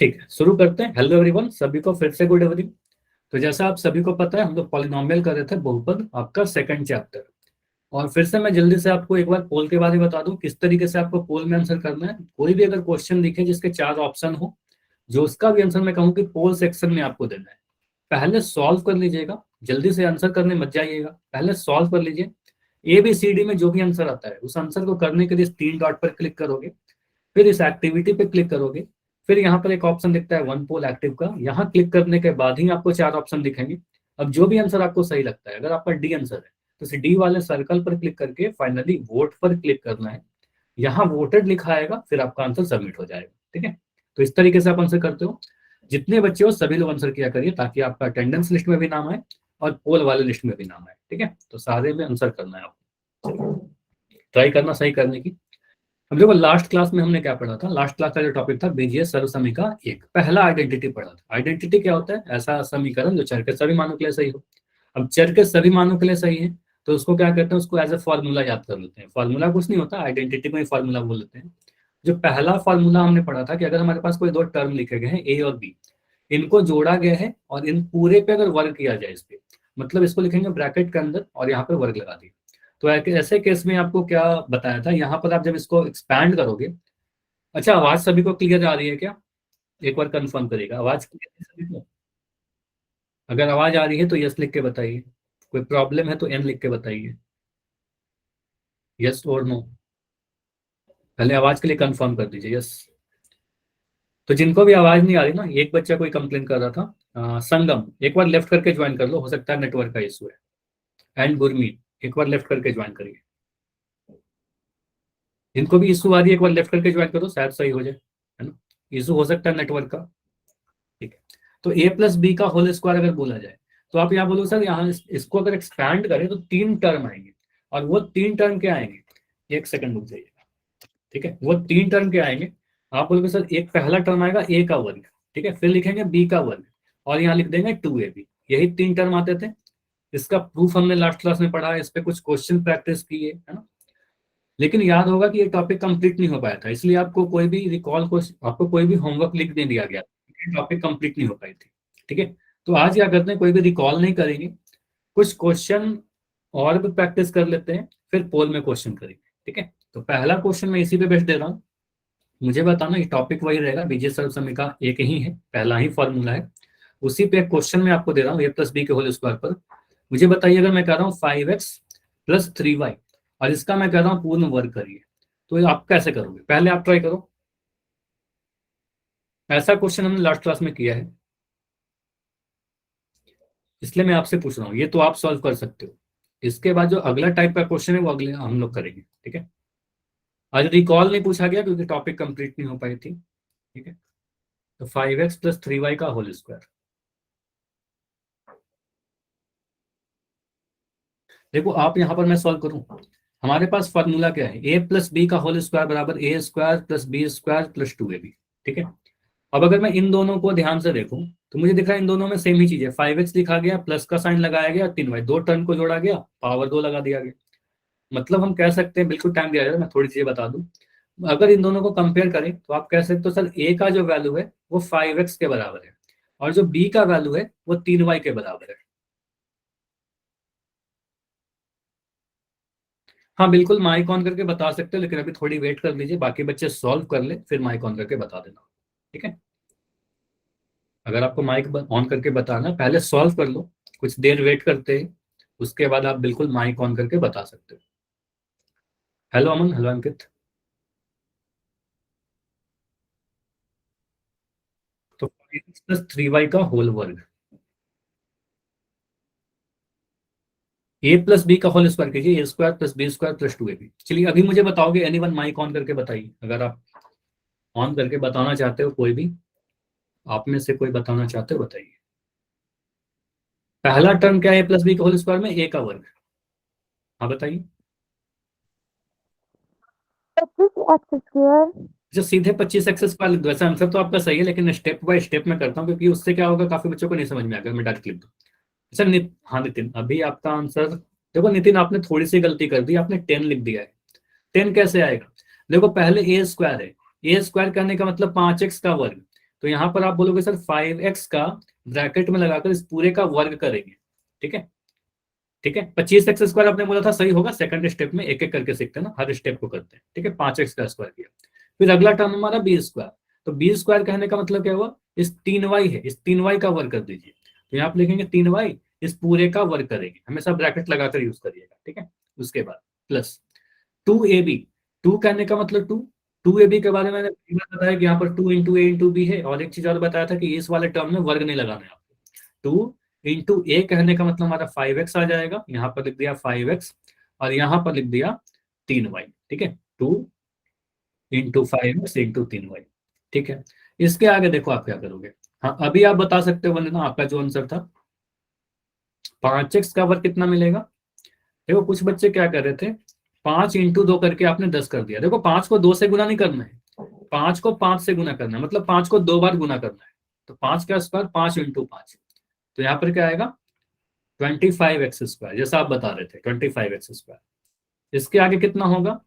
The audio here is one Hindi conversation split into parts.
ठीक है, शुरू करते हैं। हेलो एवरीवन, सभी को फिर से गुड इवनिंग। तो जैसा आप सभी को पता है, हम लोग पॉलिनोमियल कर रहे थे, बहुपद, आपका सेकंड चैप्टर। और फिर से मैं जल्दी से आपको एक बार पोल के बारे में बता दूं, किस तरीके से आपको पोल में आंसर करना है। कोई भी अगर क्वेश्चन दिखे जिसके 4 ऑप्शन हो, जो उसका भी आंसर मैं कहूँ कि पोल सेक्शन में आपको देना है। पहले सॉल्व कर लीजिएगा, जल्दी से आंसर करने मत जाइएगा, पहले सॉल्व कर लीजिए। ABCD में जो भी आंसर आता है, उस आंसर को करने के लिए 3 डॉट पर क्लिक करोगे, फिर इस एक्टिविटी पे क्लिक करोगे, फिर यहाँ पर एक ऑप्शन दिखता है वन पोल एक्टिव का, यहाँ क्लिक करने के बाद ही आपको 4 ऑप्शन दिखेंगे। अब जो भी आंसर आपको सही लगता है, अगर आपका डी आंसर है तो इस डी वाले सर्कल पर क्लिक करके फाइनली वोट पर क्लिक करना है। यहाँ वोटेड लिखा आएगा, फिर आपका आंसर सबमिट हो जाएगा। ठीक है, तो इस तरीके से आप आंसर करते हो। जितने बच्चे हो सभी लोग आंसर किया करिए, ताकि आपका अटेंडेंस लिस्ट में भी नाम आए और पोल वाले लिस्ट में भी नाम आए। ठीक है, तो सारे में आंसर करना है आपको, ट्राई करना सही करने की। अब देखो, लास्ट क्लास में हमने क्या पढ़ा था? लास्ट क्लास का जो टॉपिक था बीजीय सर्वसमीका एक, पहला आइडेंटिटी पढ़ा था। आइडेंटिटी क्या होता है? ऐसा समीकरण जो चर के सभी मानों के लिए सही हो। अब चर के सभी मानों के लिए सही है, तो उसको क्या कहते हैं? उसको एज ए फॉर्मूला याद कर लेते हैं। फॉर्मूला कुछ नहीं होता, आइडेंटिटी को ही फॉर्मूला बोल लेते हैं। जो पहला फॉर्मूला हमने पढ़ा था कि अगर हमारे पास कोई दो टर्म लिखे गए हैं ए और बी, इनको जोड़ा गया है और इन पूरे पे अगर वर्ग किया जाए, इस पे मतलब इसको लिखेंगे ब्रैकेट के अंदर और यहाँ पे वर्ग लगा दिए। तो ऐसे केस में आपको क्या बताया था? यहाँ पर आप जब इसको एक्सपैंड करोगे। अच्छा, आवाज सभी को क्लियर आ रही है क्या? एक बार कंफर्म करिएगा, आवाज क्लियर है सभी को? अगर आवाज आ रही है तो यस लिख के बताइए, कोई प्रॉब्लम है तो एन लिख के बताइए, यस और नो। पहले आवाज के लिए कंफर्म कर दीजिए यस। तो जिनको भी आवाज नहीं आ रही ना, एक बच्चा कोई कंप्लेन कर रहा था, संगम एक बार लेफ्ट करके ज्वाइन कर लो, हो सकता है नेटवर्क का इशू है। एंड गुरमीत एक बार लेफ्ट करके ज्वाइन करिए। जिनको भी इशू आ रही है एक बार लेफ्ट करके ज्वाइन करो, शायद सही हो जाए, है ना? इशू हो सकता है नेटवर्क का। ठीक है, तो A+B का होल स्क्वायर अगर बोला जाए, तो आप यहाँ बोलो सर, यहाँ इसको अगर एक्सपैंड करें तो 3 टर्म आएंगे। और वो 3 टर्म क्या आएंगे? एक सेकंड रुक जाइएगा। ठीक है, वो 3 टर्म क्या आएंगे? आप बोलोगे सर एक पहला टर्म आएगा ए का वर्ग, ठीक है, फिर लिखेंगे बी का वर्ग, और यहाँ लिख देंगे 2AB। यही 3 टर्म आते थे। इसका प्रूफ हमने लास्ट क्लास में पढ़ा है, इस पे कुछ क्वेश्चन प्रैक्टिस किए, है ना? लेकिन याद होगा कि ये टॉपिक कंप्लीट नहीं हो पाया था, इसलिए आपको कोई भी रिकॉल को, आपको कोई भी होमवर्क लिख नहीं दिया गया, टॉपिक कंप्लीट नहीं हो पाई थी। ठीक है, तो आज क्या करते हैं, कोई भी रिकॉल नहीं करेंगे, कुछ क्वेश्चन और भी प्रैक्टिस कर लेते हैं, फिर पोल में क्वेश्चन करेंगे। ठीक है, तो पहला क्वेश्चन मैं इसी पे बेस दे रहा हूँ। मुझे बताना, ये टॉपिक वही रहेगा, बीजीय सर्वसमीका एक ही है, पहला ही फॉर्मूला है। उसी पे एक क्वेश्चन मैं आपको दे रहा हूँ A+B के होल स्क्वायर पर। मुझे बताइए, अगर मैं कह रहा हूँ 5x+3y और इसका मैं कह रहा हूँ पूर्ण वर्ग करिए, तो ये आप कैसे करोगे? पहले आप ट्राई करो। ऐसा क्वेश्चन हमने लास्ट क्लास में किया है, इसलिए मैं आपसे पूछ रहा हूँ, ये तो आप सॉल्व कर सकते हो। इसके बाद जो अगला टाइप का क्वेश्चन है वो अगले हम लोग करेंगे। ठीक है, आज रिकॉल नहीं पूछा गया क्योंकि टॉपिक कंप्लीट नहीं हो पाई थी। ठीक है, तो 5x+3y का होल स्क्वायर। देखो, आप यहाँ पर मैं सॉल्व करूँ, हमारे पास फॉर्मूला क्या है? A+B का होल स्क्वायर बराबर A² + B² + 2AB। ठीक है, अब अगर मैं इन दोनों को ध्यान से देखूं, तो मुझे दिख रहा है इन दोनों में सेम ही चीज है। 5x लिखा गया, प्लस का साइन लगाया गया, 3y, दो टर्म को जोड़ा गया, पावर 2 लगा दिया गया। मतलब हम कह सकते हैं, बिल्कुल टाइम दिया जाए, मैं थोड़ी चीजें बता दूं। अगर इन दोनों को कंपेयर करें तो आप कह सकते हो सर ए का जो वैल्यू है वो 5x के बराबर है, और जो बी का वैल्यू है वो 3y के बराबर है। हाँ बिल्कुल, माइक ऑन करके बता सकते हो, लेकिन अभी थोड़ी वेट कर लीजिए, बाकी बच्चे सॉल्व कर ले, फिर माइक ऑन करके बता देना। ठीक है, अगर आपको माइक ऑन करके बताना है, पहले सॉल्व कर लो, कुछ देर वेट करते हैं, उसके बाद आप बिल्कुल माइक ऑन करके बता सकते हो। हेलो अमन, हेलो अंकित। तो 5x+3y का होल वर्ग, A+B का होल स्क्वायर कीजिए, A² + B² + 2AB। चलिए अभी मुझे बताओगे, एनीवन माइक ऑन करके बताइए, अगर आप ऑन करके बताना चाहते हो, कोई भी आप में से कोई बताना चाहते हो बताइए। पहला टर्म क्या है A+B के होल स्क्वायर में? ए का वर्ग। हाँ बताइए। 25x²। जो सीधे 25x² लिख दो, ऐसा आंसर तो आपका सही है, लेकिन स्टेप बाय स्टेप में करता हूँ, क्योंकि उससे क्या होगा, काफी बच्चों को नहीं समझ में आएगा मैं डायरेक्ट लिख दूँ। अच्छा हाँ नितिन, अभी आपका आंसर देखो। नितिन, आपने थोड़ी सी गलती कर दी, आपने 10 लिख दिया है। 10 कैसे आएगा? देखो, पहले A² है, A² करने का मतलब 5x का वर्ग, तो यहाँ पर आप बोलोगे सर 5x का ब्रैकेट में लगाकर इस पूरे का वर्ग करेंगे। ठीक है, ठीक है, 25x² आपने बोला था, सही होगा। सेकंड स्टेप में एक एक करके सीखते हैं ना, हर स्टेप को करते हैं। ठीक है, 5x का स्क्वायर किया। फिर अगला टर्म हमारा b²। तो b² कहने का मतलब क्या हुआ, इस 3y है, इस 3y का वर्ग कर दीजिए। तो यहाँ पे लिखेंगे 3y, इस पूरे का वर्ग करेंगे, हमेशा ब्रैकेट लगाकर यूज करिएगा। ठीक है, उसके बाद प्लस 2ab। 2 कहने का मतलब 2ab के बारे में मैंने बताया कि यहाँ पर 2 इंटू ए इंटू बी है, और एक चीज और बताया था कि इस वाले टर्म में वर्ग नहीं लगाना है आपको। 2 इंटू ए कहने का मतलब हमारा 5x आ जाएगा, यहाँ पर लिख दिया 5x, और यहाँ पर लिख दिया 3y। ठीक है, 2 इंटू 5x इंटू 3y। ठीक है, इसके आगे देखो आप क्या करोगे। हाँ, अभी आप बता सकते हो वंदना, आपका जो आंसर था 5x का वर्ग कितना मिलेगा। देखो कुछ बच्चे क्या कर रहे थे, 5 इंटू 2 करके आपने 10 कर दिया। देखो 5 को 2 से गुना नहीं करना है, 5 को 5 से गुना करना है, मतलब 5 को 2 बार गुना करना है। तो 5 का स्क्वायर 5 इंटू 5, तो यहाँ पर क्या आएगा 25x², जैसा आप बता रहे थे 25x²। इसके आगे कितना होगा,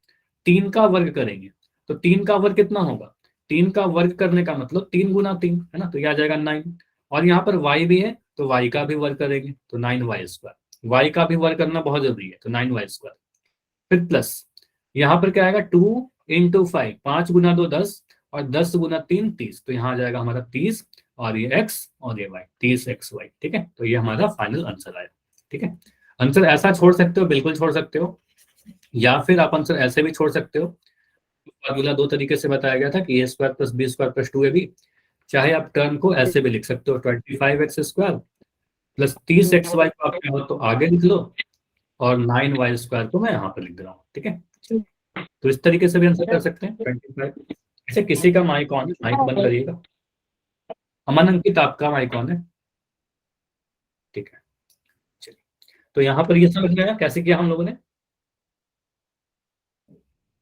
3 का वर्ग करेंगे। तो 3 का वर्ग कितना होगा, 3 का वर्ग करने का मतलब 3 गुना 3 है ना, तो यह आ जाएगा 9। और यहाँ पर y भी है, तो y का भी वर्ग करेंगे, तो 9y²। y का भी वर्ग करना बहुत जरूरी है, तो 9y²। फिर प्लस यहाँ पर क्या आएगा 2 इंटू 5, 5 गुना 2 10, और 10 गुना 3 30, तो यहाँ आ जाएगा हमारा 30, और ये x और ये y, 30xy। ठीक है, तो ये हमारा फाइनल आंसर आया। ठीक है, आंसर ऐसा छोड़ सकते हो, बिल्कुल छोड़ सकते हो, या फिर आप आंसर ऐसे भी छोड़ सकते हो। फॉर्मूला दो तरीके से बताया गया था कि a² + b² + 2ab। चाहे आप टर्म को ऐसे भी लिख सकते हो, 25x² + 30xy को आप चाहो तो आगे लिख लो, और 9y² को मैं यहाँ पर लिख दे रहा हूँ। ठीक है, तो इस तरीके से भी आंसर कर सकते हैं 25। ऐसे किसी का माइक ऑन है, माइक बंद करिएगा। अमन अंकित, आपका माइक ऑन है। ठीक है, चलिए, तो यहाँ पर ये समझ में आया कैसे किया हम लोगों ने।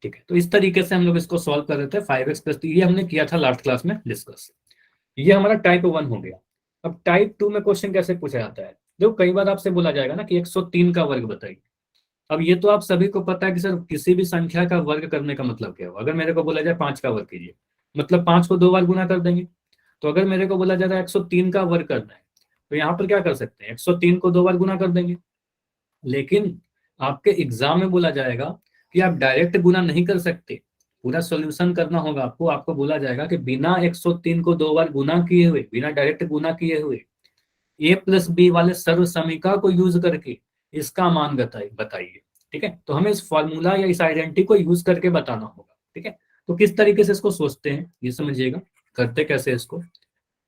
ठीक है, तो इस तरीके से हम लोग इसको सॉल्व कर रहे थे। 5x + ये हमने किया था लास्ट क्लास में डिस्कस। ये हमारा टाइप 1 हो गया। अब टाइप 2 में क्वेश्चन कैसे पूछा जाता है, देखो कई बार आपसे बोला जाएगा ना कि 103 का वर्ग बताइए। अब ये तो आप सभी को पता है कि सर किसी भी संख्या का वर्ग करने का मतलब क्या होगा। अगर मेरे को बोला जाए 5 का वर्ग कीजिए, मतलब 5 को 2 बार गुना कर देंगे। तो अगर मेरे को बोला जा रहा है 103 का वर्ग करना है, तो यहाँ पर क्या कर सकते हैं, 103 को 2 बार गुना कर देंगे। लेकिन आपके एग्जाम में बोला जाएगा कि आप डायरेक्ट गुना नहीं कर सकते, पूरा सॉल्यूशन करना होगा आपको। आपको बोला जाएगा कि बिना 103 को 2 बार गुना किए हुए, बिना डायरेक्ट गुना किए हुए a+b वाले सर्व समीका को यूज करके इसका मान बताइए। ठीक है, तो हमें इस फॉर्मूला या इस आइडेंटिटी को यूज करके बताना होगा। ठीक है, तो किस तरीके से इसको सोचते हैं ये समझिएगा, करते कैसे इसको।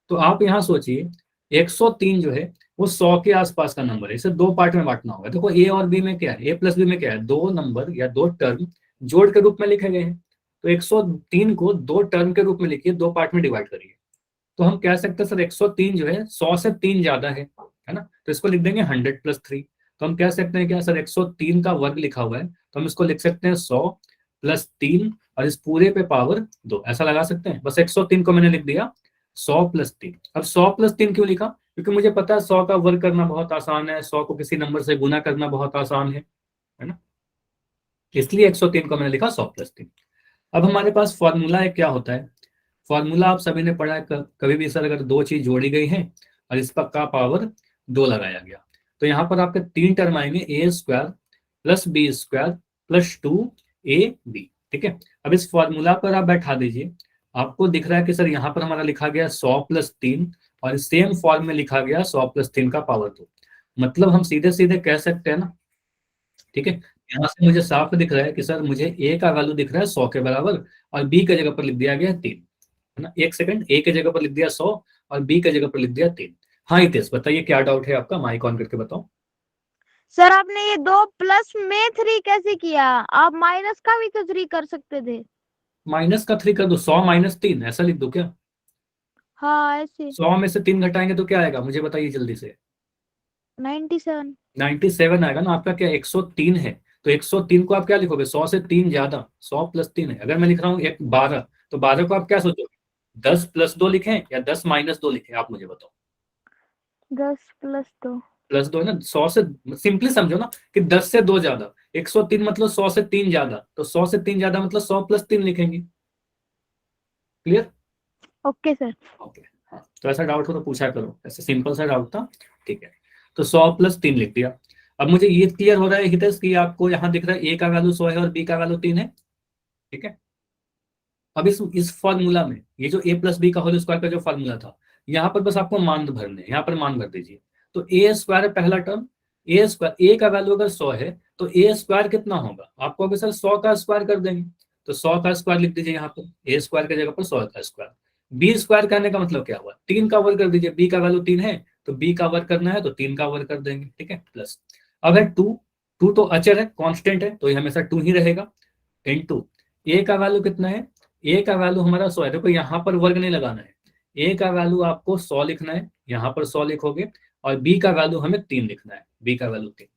तो आप यहाँ सोचिए 103 जो है वो 100 के आसपास का नंबर है। इसे दो पार्ट में बांटना होगा। देखो ए और बी में क्या है, a+b में क्या है, दो नंबर या दो टर्म जोड़ के रूप में लिखे गए हैं। तो 103 को दो टर्म के रूप में लिखिए, दो पार्ट में डिवाइड करिए। तो हम कह सकते हैं सर 103 जो है 100 से 3 ज्यादा है ना, तो इसको लिख देंगे 100 + 3। तो हम कह सकते हैं क्या सर 103 का वर्ग लिखा हुआ है, तो हम इसको लिख सकते हैं 100 + 3, और इस पूरे पे पावर 2, ऐसा लगा सकते हैं। बस 103 को मैंने लिख दिया 100 + 3। अब 100 + 3 क्यों लिखा, क्योंकि मुझे पता है 100 का वर्ग करना बहुत आसान है, 100 को किसी नंबर से गुना करना बहुत आसान है ना, इसलिए 103 को मैंने लिखा 100 + 3। अब हमारे पास फॉर्मूला है, क्या होता है फॉर्मूला, आप सभी ने पढ़ा है कभी भी सर, अगर दो चीज जोड़ी गई है और इस पर का पावर 2 लगाया गया, तो यहाँ पर आपके 3 टर्म आएंगे, a² + b² + 2ab। ठीक है, अब इस फॉर्मूला पर आप बैठा दीजिए। आपको दिख रहा है कि सर यहाँ पर हमारा लिखा गया 100 + 3, और सेम फॉर्म में लिखा गया 100 + 3 का पावर 2। मतलब हम सीधे सीधे कह सकते हैं ना। ठीक है, यहाँ से मुझे साफ दिख रहा है कि सर मुझे ए का वैल्यू दिख रहा है 100 के बराबर, और बी की जगह पर लिख दिया गया 3, है ना। एक सेकंड, ए की जगह पर लिख दिया 100 और बी की जगह पर लिख दिया 3। हाँ हितेश बताइए क्या डाउट है आपका, माइक ऑन करके बताओ। सर आपने ये 2 प्लस में 3 कैसे किया, आप माइनस का भी तो 3 कर सकते थे। माइनस का 3 कर दो, 100 - 3 ऐसा लिख दो क्या। हाँ ऐसे 100 में से 3 घटाएंगे तो क्या आएगा, मुझे बताइए जल्दी से। 97। 97 आएगा ना। आपका क्या 103 है, तो 103 को आप क्या लिखोगे, 100 से 3 ज्यादा, 100 + 3 है। अगर मैं लिख रहा हूँ 12, तो 12 को आप क्या सोचोगे, 10 + 2 लिखें या 10 - 2 लिखें, आप मुझे बताओ। 10 + 2। +2 है ना, 100 से, सिंपली समझो ना कि 10 से 2 ज्यादा, 103 मतलब 100 से 3 ज्यादा, तो 100 से 3 ज्यादा मतलब 100 + 3 लिखेंगे। क्लियर। Okay sir. ओके। हाँ, तो ऐसा डाउट हो तो पूछा करो, ऐसे सिंपल सा डाउट था। ठीक है, तो 100 + 3 लिख दिया। अब मुझे ये क्लियर हो रहा है हितेश कि आपको यहाँ दिख रहा है ए का वैल्यू 100 है और बी का वैल्यू 3 है। ठीक है, अब इस फॉर्मूला में ये जो a + b का होल स्क्वायर का जो फॉर्मूला था, यहाँ पर बस आपको मान भरने हैं, यहाँ पर मान भर दीजिए। तो ए स्क्वायर है पहला टर्म, ए स्क्वायर, ए का वैल्यू अगर 100 है तो ए स्क्वायर कितना होगा, आपको अगर सर 100 का स्क्वायर कर देंगे, तो 100 का स्क्वायर लिख दीजिए यहाँ पर, ए स्क्वायर की जगह पर 100 का स्क्वायर। बी स्क्वायर करने का मतलब क्या हुआ, 3 का वर्ग कर दीजिए, बी का वैल्यू 3 है तो बी का वर्ग करना है तो 3 का वर्ग कर देंगे। ठीक है, प्लस अब है 2, 2 तो अचर है, कांस्टेंट है, तो ये हमेशा 2 ही रहेगा। इनटू ए का वैल्यू कितना है, ए का वैल्यू हमारा 100 है, देखो यहाँ पर वर्ग नहीं लगाना है, ए का वैल्यू आपको 100 लिखना है, यहाँ पर 100 लिखोगे, और बी का वैल्यू हमें 3 लिखना है, बी का वैल्यू 3।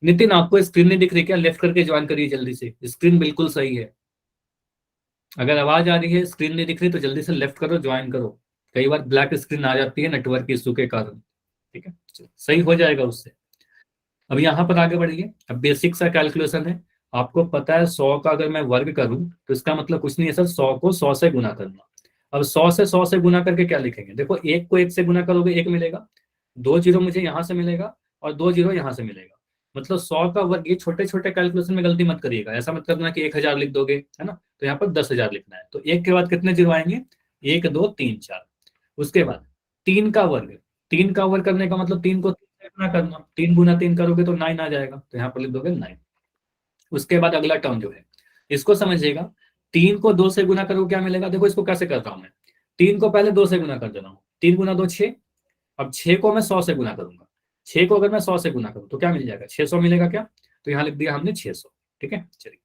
नितिन आपको स्क्रीन नहीं दिख रही क्या, लेफ्ट करके ज्वाइन करिए जल्दी से, स्क्रीन बिल्कुल सही है। अगर आवाज आ रही है, स्क्रीन नहीं दिख रही, तो जल्दी से लेफ्ट करो, ज्वाइन करो। कई बार ब्लैक स्क्रीन आ जाती है नेटवर्क इशू के कारण। ठीक है, चलो, सही हो जाएगा उससे। अब यहाँ पर आगे बढ़िए, अब बेसिक सा कैलकुलेशन है। आपको पता है 100 का अगर मैं वर्ग करूं तो इसका मतलब कुछ नहीं है सर, 100 को 100 से गुना करना। अब 100 से गुना करके क्या लिखेंगे, देखो एक को एक से गुना करोगे एक मिलेगा, 2 जीरो मुझे यहाँ से मिलेगा और 2 जीरो यहाँ से मिलेगा, मतलब 100 का वर्ग। ये छोटे छोटे कैलकुलेशन में गलती मत करिएगा, ऐसा मत करना कि 1000 लिख दोगे, है ना, तो यहाँ पर 10,000 लिखना है। तो एक के बाद कितने जीरो आएंगे, 1 2 3 4। उसके बाद 3 का वर्ग, 3 का वर्ग करने का मतलब 3 को 3 से गुना करना, 3 गुना 3 करोगे तो 9 आ जाएगा, तो यहाँ पर लिख दोगे 9। उसके बाद अगला टर्म जो है, इसको समझिएगा, 3 को 2 से गुना करो क्या मिलेगा, देखो इसको कैसे करता हूं मैं, 3 को पहले 2 से गुना कर दे रहा हूँ, 3 गुना 2 6। अब 6 को मैं 100 से गुना करूंगा, 6 को अगर मैं 100 से गुना करूँ तो क्या मिल जाएगा, 600 मिलेगा क्या, तो यहाँ लिख दिया हमने 600। ठीक है, चलिए।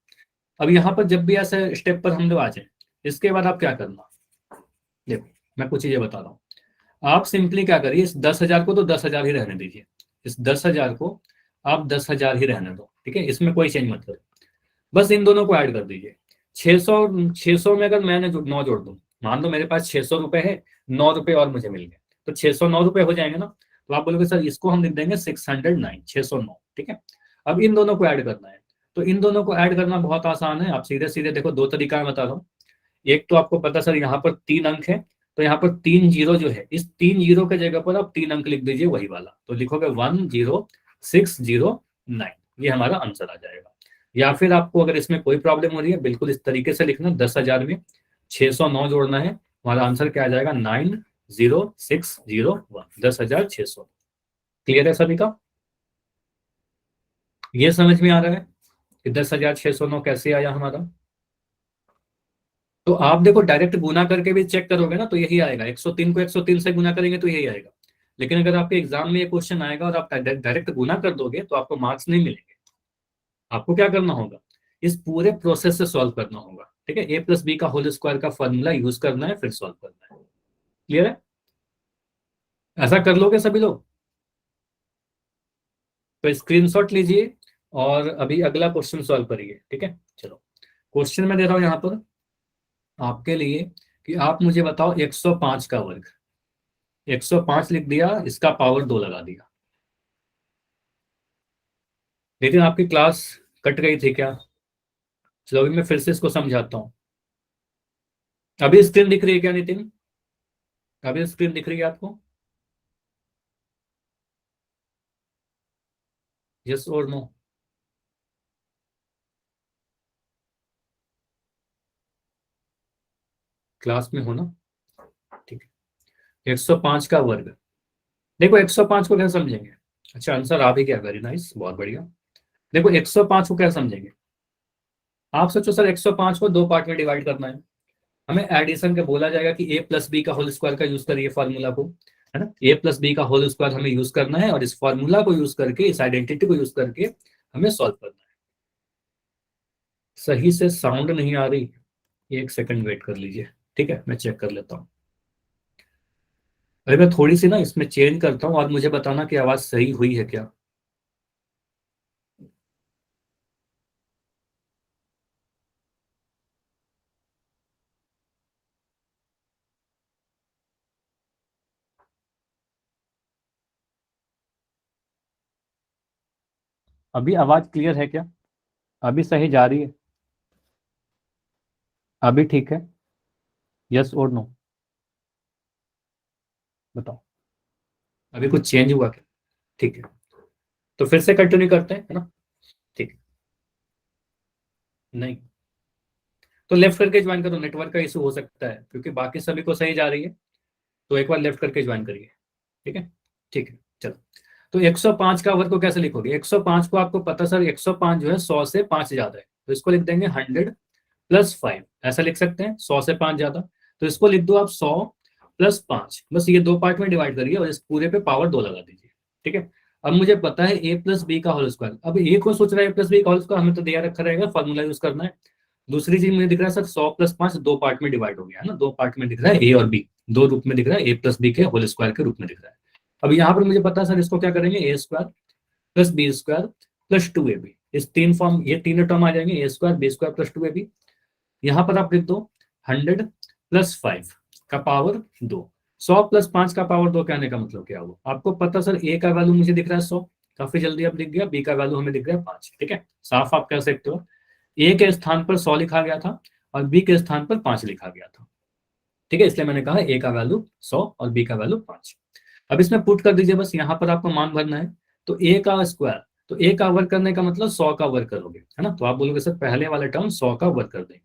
अब यहाँ पर जब भी ऐसे स्टेप पर हम लोग आ जाए, इसके बाद आप क्या करना, देखो मैं कुछ चीजें बता रहा हूँ। आप सिंपली क्या करिए, इस 10,000 को तो 10,000 ही रहने दीजिए, इस 10,000 को आप 10,000 ही रहने दो। ठीक है, इसमें कोई चेंज मत करो, बस इन दोनों को ऐड कर दीजिए। 600, 600 में अगर मैंने 9 जोड़ दूं, मान लो मेरे पास 600 रुपए है, 9 रुपए और मुझे मिल गए, तो 609 रुपए हो जाएंगे ना। तो आप बोलोगे सर इसको हम लिख देंगे 609, 609। ठीक है, अब इन दोनों को ऐड करना है, तो इन दोनों को ऐड करना बहुत आसान है, आप सीधे सीधे देखो, दो तरीका मैं बता रहा हूँ। एक तो आपको पता सर यहाँ पर 3 अंक है, तो यहाँ पर 3 जीरो जो है, इस 3 जीरो के जगह पर आप 3 अंक लिख दीजिए वही वाला, तो लिखोगे 10609, ये हमारा आंसर आ जाएगा। या फिर आपको अगर इसमें कोई प्रॉब्लम हो रही है, बिल्कुल इस तरीके से लिखना, 10,000 में 609 जोड़ना है, हमारा आंसर क्या आ जाएगा, 90601, 10,600। क्लियर है सभी का, ये समझ में आ रहा है कि 10,609 कैसे आया हमारा। तो आप देखो डायरेक्ट गुना करके भी चेक करोगे ना तो यही आएगा, 103 को 103 से गुना करेंगे तो यही आएगा। लेकिन अगर आपके एग्जाम में ये क्वेश्चन आएगा और आप डायरेक्ट गुना कर दोगे तो आपको मार्क्स नहीं मिलेंगे। आपको क्या करना होगा, इस पूरे प्रोसेस से सॉल्व करना होगा। ठीक है, a + b का होल स्क्वायर का फॉर्मूला यूज करना है, फिर सॉल्व करना है। क्लियर है, ऐसा कर लोगे सभी लोग, तो स्क्रीनशॉट लीजिए और अभी अगला क्वेश्चन सॉल्व करिए। ठीक है, चलो क्वेश्चन मैं दे रहा हूं यहाँ पर आपके लिए कि आप मुझे बताओ 105 का वर्ग, 105 लिख दिया, इसका पावर 2 लगा दिया। लेकिन आपकी क्लास कट गई थी क्या, चलो अभी मैं फिर से इसको समझाता हूँ। अभी स्क्रीन दिख रही है क्या नितिन, अभी स्क्रीन दिख रही है आपको, यस और नो, क्लास में हो ना, ठीक है। 105 का वर्ग, देखो 105 को क्या समझेंगे, अच्छा आंसर आ भी गया, वेरी नाइस, बहुत बढ़िया। देखो 105 को क्या समझेंगे, आप सोचो सर 105 को दो पार्ट में डिवाइड करना है, हमें एडिशन का बोला जाएगा कि a + b का होल स्क्वायर का यूज करिए फॉर्मूला को, है ना, a + b का होल स्क्वायर हमें यूज करना है और इस फॉर्मूला को यूज करके, इस आइडेंटिटी को यूज करके हमें सॉल्व करना है। सही से साउंड नहीं आ रही, एक सेकंड वेट कर लीजिए। ठीक है, मैं चेक कर लेता हूँ। अरे मैं थोड़ी सी ना इसमें चेंज करता हूँ और मुझे बताना कि आवाज सही हुई है क्या। अभी आवाज क्लियर है क्या, अभी सही जा रही है, अभी ठीक है, यस और नो। बताओ अभी कुछ चेंज हुआ क्या? ठीक है, तो फिर से कंटिन्यू करते हैं, है ना? ठीक है, नहीं तो लेफ्ट करके ज्वाइन करो, नेटवर्क का इशू हो सकता है क्योंकि बाकी सभी को सही जा रही है, तो एक बार लेफ्ट करके ज्वाइन करिए। ठीक है, ठीक है, चलो। तो 105 का वर्ग को कैसे लिखोगे? 105 को आपको पता सर 105 जो है 100 से 5 ज्यादा है, तो इसको लिख देंगे 100+5, ऐसा लिख सकते हैं, 100 से 5 ज्यादा। तो इसको लिख दो आप 100+5, बस ये दो पार्ट में डिवाइड करिए और इस पूरे पे पावर 2 लगा दीजिए। ठीक है, अब मुझे पता है a+b का होल स्क्वायर। अब ए को सोच रहा है a+b का होल स्क्वायर, हमें तो दिया रखा रहेगा, फॉर्मूला यूज करना है। दूसरी चीज मुझे दिख रहा है सर 100+5 दो पार्ट में डिवाइड हो गया है ना, दो पार्ट में दिख रहा है ए और बी, दो रूप में दिख रहा है, a+b के होल स्क्वायर के रूप में दिख रहा है। अब यहाँ पर मुझे पता है सर इसको क्या करेंगे, a² + b² + 2ab, इस तीन फॉर्म, ये तीनों टर्म आ जाएंगे, a² b² + 2ab। यहाँ पर आप लिख दो 100+5 का पावर 2। 100+5 का पावर 2 कहने का मतलब क्या हुआ? आपको पता सर ए का वैल्यू मुझे दिख रहा है 100, काफी जल्दी अब दिख गया, बी का वैल्यू हमें दिख रहा है 5। ठीक है, साफ आप कह सकते हो ए के स्थान पर 100 लिखा गया था और बी के स्थान पर 5 लिखा गया था। ठीक है, इसलिए मैंने कहा ए का वैल्यू 100 और बी का वैल्यू 5। अब इसमें पुट कर दीजिए, बस यहाँ पर आपको मान भरना है। तो ए का स्क्वायर, तो ए का वर्ग करने का मतलब 100 का वर्ग करोगे, है ना? तो आप बोलोगे सर पहले वाला टर्म 100 का वर्ग कर देंगे,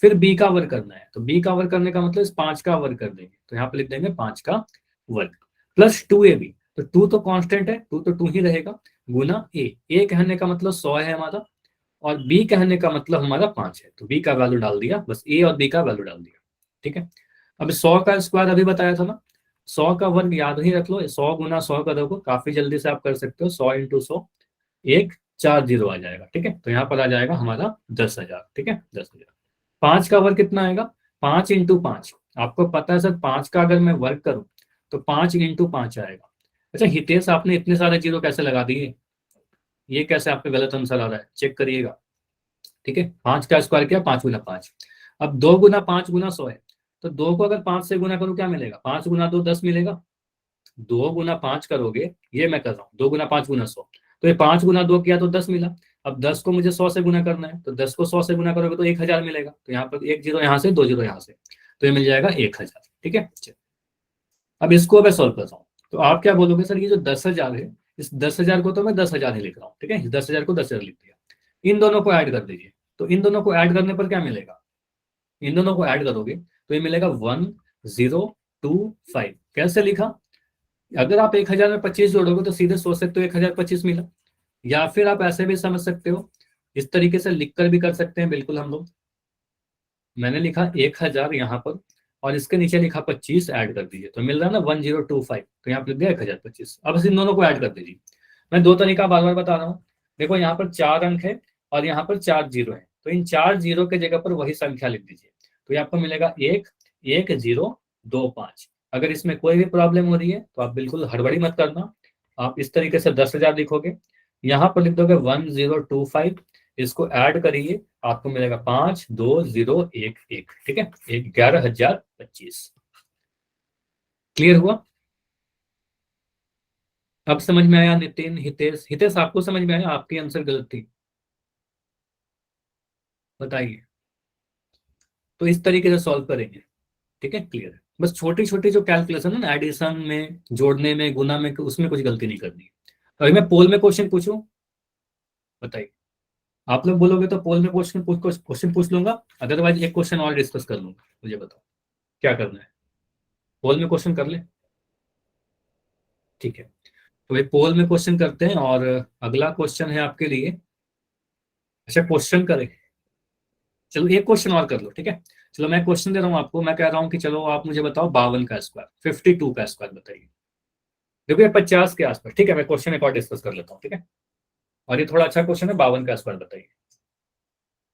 फिर बी का वर्ग करना है, तो बी का वर्ग करने का मतलब इस 5 का वर्ग कर देंगे, तो यहाँ पे लिख देंगे 5 का वर्ग +2ab। तो 2 तो कांस्टेंट है, 2 तो 2 ही रहेगा, गुना ए कहने का मतलब 100 है हमारा, और बी कहने का मतलब हमारा 5 है, तो बी का वैल्यू डाल दिया, बस ए और बी का वैल्यू डाल दिया। ठीक है, अब 100 का स्क्वायर अभी बताया था ना, 100 का वर्ग याद ही रख लो, 100 गुना 100 करोगे, काफी जल्दी से आप कर सकते हो, 100 × 100, एक 4 जीरो आ जाएगा। ठीक है, तो यहाँ पर आ जाएगा हमारा 10,000। ठीक है, 10,000। 5 का वर्ग कितना आएगा? 5 × 5, आपको पता है सर 5 का अगर मैं वर्ग करूं तो 5 × 5 आएगा। अच्छा हितेश, आपने इतने सारे जीरो कैसे लगा दिए? ये कैसे आपका गलत आंसर आ रहा है, चेक करिएगा। ठीक है, 5 का स्क्वायर किया, 5 × 5। अब 2 × 5 × 100 है, तो 2 को अगर 5 से गुना करूं क्या मिलेगा? 5 × 2 10 मिलेगा। 2 × 5 करोगे, ये मैं कर रहा हूँ, 2 × 5 × 100, तो ये 5 × 2 किया तो 10 मिला। अब 10 को मुझे 100 से गुना करना है, तो 10 को 100 से गुना करोगे तो 1,000 मिलेगा, तो यहाँ पर एक जीरो यहाँ से, दो जीरो यहाँ से, तो ये मिल जाएगा 1,000। ठीक है, चलिए। अब इसको मैं सॉल्व करता हूँ, तो आप क्या बोलोगे सर ये जो 10,000 है, इस 10,000 को तो मैं 10,000 ही लिख रहा हूँ। ठीक है, इस 10,000 को 10,000 लिख दिया, इन दोनों को ऐड कर दीजिए, तो इन दोनों को ऐड करने पर क्या मिलेगा? इन दोनों को ऐड करोगे तो ये मिलेगा 1025। कैसे लिखा? अगर आप 1,000 में 25 जोड़ोगे तो सीधे सोच सकते हो 1,025 मिला, या फिर आप ऐसे भी समझ सकते हो, इस तरीके से लिखकर भी कर सकते हैं बिल्कुल हम लोग। मैंने लिखा 1,000 यहाँ पर और इसके नीचे लिखा 25, ऐड कर दीजिए तो मिल रहा है ना 1025, तो यहाँ पर लिख दिया 1,025। अब बस इन दोनों को ऐड कर दीजिए। मैं दो तरीका बार बार बता रहा हूँ, देखो यहाँ पर 4 अंक है और यहाँ पर 4 जीरो है, तो इन 4 जीरो के जगह पर वही संख्या लिख दीजिए, तो यहाँ पर मिलेगा 1,1025। अगर इसमें कोई भी प्रॉब्लम हो रही है तो आप बिल्कुल हड़बड़ी मत करना, आप इस तरीके से 10,000 लिखोगे, यहाँ पर लिख दोगे 1025, इसको ऐड करिए, आपको मिलेगा 5,2,0,1,1। ठीक है, 11,025। क्लियर हुआ? अब समझ में आया नितिन, हितेश? हितेश आपको समझ में आया? आपकी आंसर गलत थी, बताइए। तो इस तरीके से सॉल्व करेंगे। ठीक है, क्लियर है? बस छोटी छोटी जो कैलकुलेशन है ना, एडिशन में, जोड़ने में, गुना में, उसमें कुछ गलती नहीं करनी है। अगर मैं पोल में क्वेश्चन पूछूं, बताइए। आप लोग बोलोगे तो पोल में क्वेश्चन पूछ लूंगा, अदरवाइज एक क्वेश्चन और डिस्कस कर लूंगा। मुझे बताओ क्या करना है, पोल में क्वेश्चन कर ले? ठीक है, तो भाई पोल में क्वेश्चन करते हैं, और अगला क्वेश्चन है आपके लिए। अच्छा क्वेश्चन करें, चलो एक क्वेश्चन और कर लो। ठीक है, चलो मैं क्वेश्चन दे रहा हूँ आपको, मैं कह रहा हूँ कि चलो आप मुझे बताओ 52 का स्क्वायर, 52 का स्क्वायर बताइए। देखो ये 50 के आसपास। ठीक है, मैं क्वेश्चन एक और डिस्कस कर लेता हूँ। ठीक है, और ये थोड़ा अच्छा क्वेश्चन है, 52 का स्क्वायर बताइए।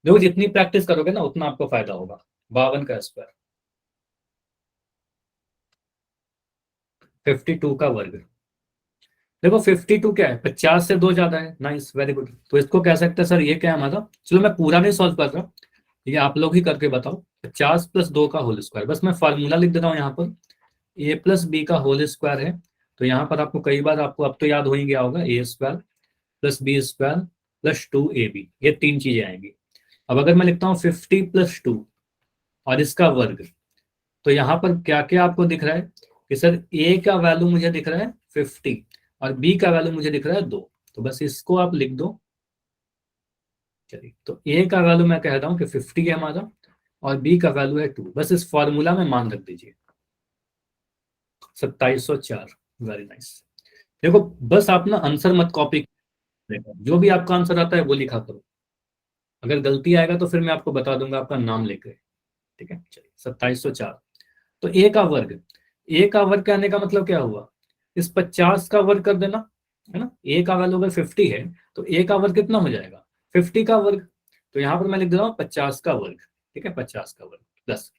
देखो जितनी प्रैक्टिस करोगे ना उतना आपको फायदा होगा। 52 का स्क्वायर, 52 का वर्ग। देखो 52 क्या है, 50 से 2 ज्यादा है। Nice, very good. तो इसको कह सकते हैं सर ये क्या है हमारा, चलो मैं पूरा नहीं सॉल्व कर रहा, ये आप लोग ही करके बताओ। 50+2 का होल स्क्वायर, बस मैं फार्मूला लिख देता हूँ यहाँ पर, a+b का होल स्क्वायर है, तो यहाँ पर आपको कई बार, आपको अब तो याद हो ही गया होगा, a² + b² + 2ab, ये तीन चीजें आएंगी। अब अगर मैं लिखता हूँ 50+2 और इसका वर्ग, तो यहाँ पर क्या क्या आपको दिख रहा है, कि सर ए का वैल्यू मुझे दिख रहा है 50 और बी का वैल्यू मुझे दिख रहा है 2, तो बस इसको आप लिख दो। चलिए, तो ए का वैल्यू मैं कह रहा हूँ कि 50 है हमारा और बी का वैल्यू है 2, बस इस फॉर्मूला में मान रख दीजिए 2704। Very nice. देखो, बस आप ना आंसर मत कॉपी करेगा, जो भी आपका आंसर आता है वो लिखा करो। अगर गलती आएगा तो फिर मैं आपको बता दूंगा आपका नाम लेकर। ठीक है, चलिए 2704। तो ए का वर्ग, ए का वर्ग कहने का मतलब क्या हुआ, इस 50 का वर्ग कर देना, है ना। ए का वैल्यू अगर 50 है तो ए का वर्ग कितना हो जाएगा, 50 का वर्ग। तो यहां पर मैं लिख दे रहा हूँ 50 का वर्ग। ठीक है, 50 का वर्ग प्लस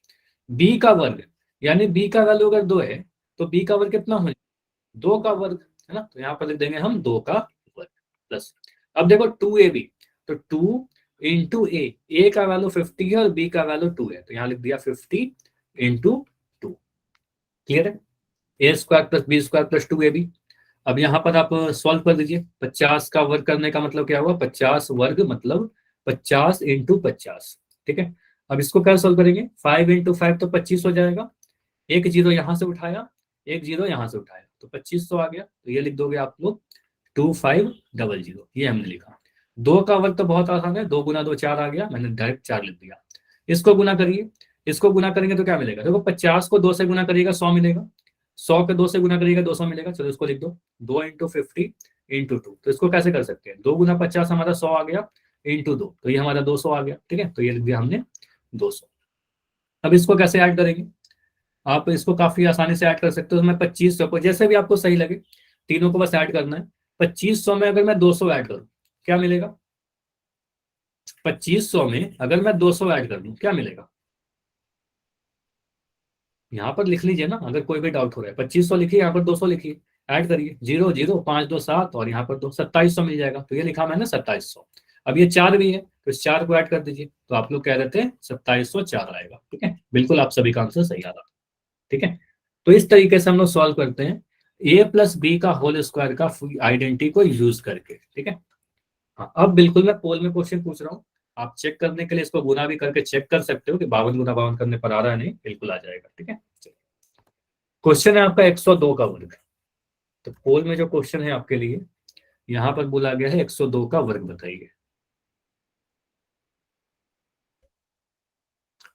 बी का वर्ग, यानी बी का वैल्यू अगर 2 है तो बी का वर्ग कितना हो जाएगा, 2 का वर्ग, है ना। तो यहाँ पर लिख देंगे हम 2 का वर्ग प्लस। अब देखो 2ab, तो 2 इंटू ए का वैल्यू 50 है और बी का वैल्यू 2 है, तो यहाँ लिख दिया 50 इंटू 2। क्लियर है, a square plus b square plus 2ab। अब यहाँ पर आप सॉल्व कर दीजिए। 50 का वर्ग करने का मतलब क्या हुआ, 50 वर्ग मतलब 50 इंटू 50। ठीक है, अब इसको क्या सॉल्व करेंगे, 5 इंटू 5 तो 25 हो जाएगा। एक जीरो यहां से उठाया, एक जीरो यहां से उठाया, तो 2500 आ गया। तो ये लिख दोगे आप लोग 2500, ये हमने लिखा। 2 का वर्ग तो बहुत आसान है, 2 गुना 2 4 आ गया, मैंने डायरेक्ट 4 लिख दिया। इसको गुना करिए, इसको गुना करेंगे तो क्या मिलेगा, देखो 50 को 2 से गुना करिएगा 100 मिलेगा, 100 के 2 से गुना करिएगा 200 मिलेगा। चलो इसको लिख दो, 2 इंटू 50 इंटू 2। तो इसको कैसे कर सकते हैं, 2 गुना 50 हमारा 100 आ गया, इंटू 2 तो ये हमारा 200 आ गया। ठीक है, तो ये लिख दिया हमने 200। अब इसको कैसे ऐड करेंगे, आप इसको काफी आसानी से ऐड कर सकते हो। तो मैं 2500 को, जैसे भी आपको सही लगे, तीनों को बस ऐड करना है। 2500 में अगर मैं 200 ऐड करूं क्या मिलेगा, 2500 में अगर मैं 200 ऐड कर दूं क्या मिलेगा, यहाँ पर लिख लीजिए ना, अगर कोई भी डाउट हो रहा है 2500 लिखिए, यहाँ पर 200 लिखिए, ऐड करिए, 0 0 5 2 7 और यहाँ पर 2, 2700 मिल जाएगा। तो ये लिखा मैंने 2700। अब ये 4 भी है तो इस 4 को ऐड कर दीजिए, तो आप लोग कह रहे थे 2704 आएगा। ठीक है, बिल्कुल आप सभी का आंसर सही आ रहा। ठीक है, तो इस तरीके से हम लोग सॉल्व करते हैं ए प्लस बी का होल स्क्वायर का आइडेंटिटी को यूज करके। ठीक है, हाँ, अब बिल्कुल मैं पोल में क्वेश्चन पूछ रहा हूँ, आप चेक करने के लिए इसको गुना भी करके चेक कर सकते हो कि 52 गुना 52 करने पर आ रहा है, नहीं बिल्कुल आ जाएगा। ठीक है, क्वेश्चन है आपका 102 का वर्ग। तो पोल में जो क्वेश्चन है आपके लिए, यहाँ पर बोला गया है 102 का वर्ग बताइए।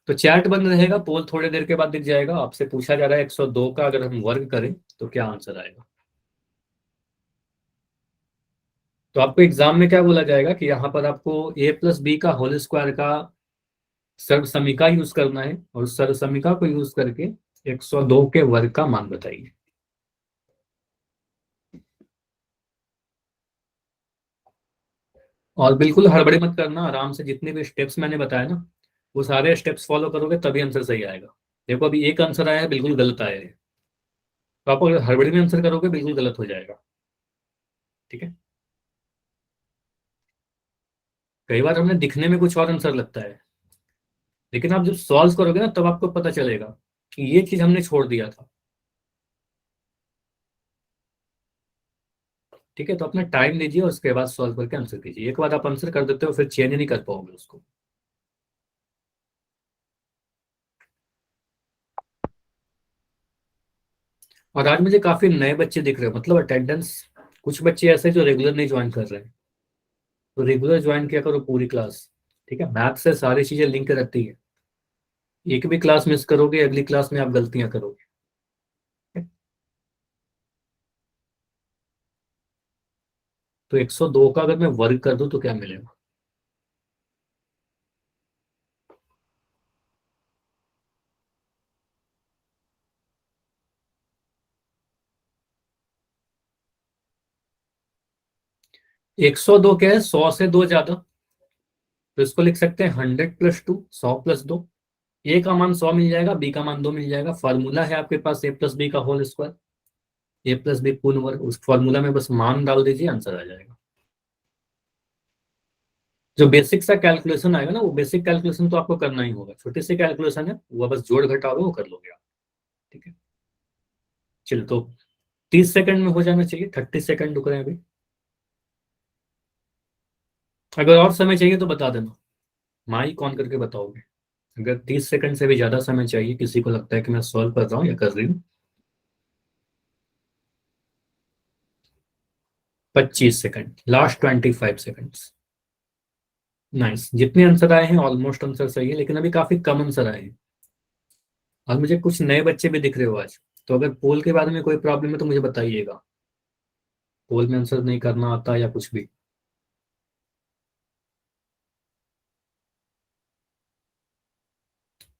तो चैट बंद रहेगा, पोल थोड़ी देर के बाद दिख जाएगा। आपसे पूछा जा रहा है 102 का अगर हम वर्ग करें तो क्या आंसर आएगा। तो आपको एग्जाम में क्या बोला जाएगा कि यहाँ पर आपको ए प्लस बी का होल स्क्वायर का सर्व समीका यूज करना है और सर्व समीका को यूज करके 102 के वर्ग का मान बताइए। और बिल्कुल हड़बड़ी मत करना, आराम से जितने भी स्टेप्स मैंने बताया ना वो सारे स्टेप्स फॉलो करोगे तभी आंसर सही आएगा। देखो अभी एक आंसर आया है बिल्कुल गलत आया है, तो आप अगर हड़बड़ी में आंसर करोगे बिल्कुल गलत हो जाएगा। ठीक है, कई बार हमें दिखने में कुछ और आंसर लगता है, लेकिन आप जब सॉल्व करोगे ना तब आपको पता चलेगा कि ये चीज हमने छोड़ दिया था। ठीक है, तो अपना टाइम लीजिए और उसके बाद सॉल्व करके आंसर कीजिए। एक बार आप आंसर कर देते हो फिर चेंज नहीं कर पाओगे उसको। और आज मुझे काफी नए बच्चे दिख रहे हैं, मतलब अटेंडेंस, कुछ बच्चे ऐसे जो रेगुलर नहीं ज्वाइन कर रहे हैं, तो रेगुलर ज्वाइन किया करो पूरी क्लास। ठीक है, मैथ से सारी चीजें लिंक रहती है, एक भी क्लास मिस करोगे अगली क्लास में आप गलतियां करोगे। तो 102 का अगर मैं वर्ग कर दूं तो क्या मिलेगा, 102 क्या है, 100 से 2 ज्यादा, तो इसको लिख सकते हैं 100 + 2, 100 + 2। ए का मान 100 मिल जाएगा, बी का मान 2 मिल जाएगा। फॉर्मूला है आपके पास ए प्लस बी का होल स्क्वायर, ए प्लस बी पूर्ण वर्ग, उस फॉर्मूला में बस मान डाल दीजिए आंसर आ जाएगा। जो बेसिक सा कैलकुलेशन आएगा ना वो बेसिक कैलकुलेशन तो आपको करना ही होगा, छोटी सी कैलकुलेशन है वो बस जोड़ घटाओ वो कर लोगे आप। ठीक है, चलो तो 30 सेकंड में हो जाना चाहिए, 30 सेकंड रुक रहे हैं अभी। अगर और समय चाहिए तो बता देना, माइक ऑन करके बताओगे। अगर 30 सेकंड से भी ज्यादा समय चाहिए, किसी को लगता है कि मैं सॉल्व कर रहा हूँ या कर रही हूँ, 25 सेकंड, लास्ट 25 सेकंड्स। नाइस, जितने आंसर आए हैं ऑलमोस्ट आंसर सही है, लेकिन अभी काफी कम आंसर आए हैं। और मुझे कुछ नए बच्चे भी दिख रहे हो आज, तो अगर पोल के बारे में कोई प्रॉब्लम है तो मुझे बताइएगा, पोल में आंसर नहीं करना आता या कुछ भी।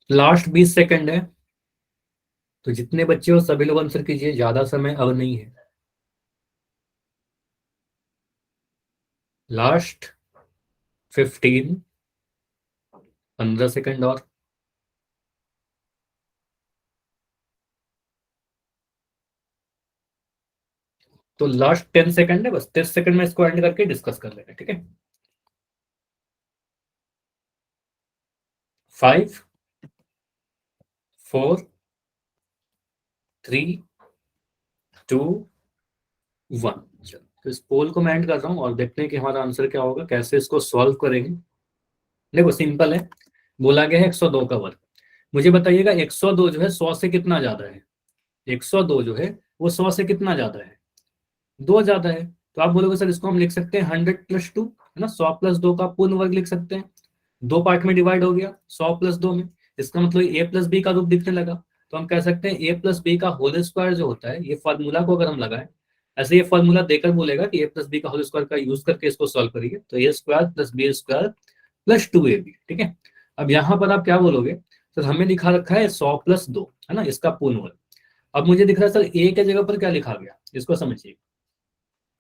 लास्ट 20 सेकंड है, तो जितने बच्चे हो सभी लोग आंसर कीजिए, ज्यादा समय अब नहीं है। लास्ट 15, 15 सेकंड और। तो लास्ट 10 सेकंड है, बस 10 सेकंड में इसको एंड करके डिस्कस कर लेंगे, ठीक है। 5, 4, 3, 2, 1। चलो, तो इस पोल को मैं एंड कर रहा हूँ और देखते हैं कि हमारा आंसर क्या होगा, कैसे इसको सॉल्व करेंगे। देखो सिंपल है, बोला गया है 102 का वर्ग। मुझे बताइएगा 102 जो है 100 से कितना ज्यादा है। 102 जो है वो 100 से कितना ज्यादा है, 2 ज्यादा है। तो आप बोलोगे सर इसको हम लिख सकते हैं 100+2, है ना, 100+2 का पूर्ण वर्ग लिख सकते हैं। दो पार्ट में डिवाइड हो गया 100+2 में, इसका मतलब a+b का रूप दिखने लगा। तो हम कह सकते हैं a+b का होल स्क्वायर जो होता है, ये फॉर्मूला को अगर हम लगाएं, ऐसे ये फॉर्मूला देकर बोलेगा कि a+b का होल स्क्वायर का यूज करके इसको सॉल्व करिए, तो a² + b² + 2ab, ठीक है। अब यहाँ पर आप क्या बोलोगे, सर हमें दिखा रखा है 100+2, है ना, इसका पूर्ण वर्ग। अब मुझे दिख रहा है सर ए के जगह पर क्या लिखा गया, इसको समझिए।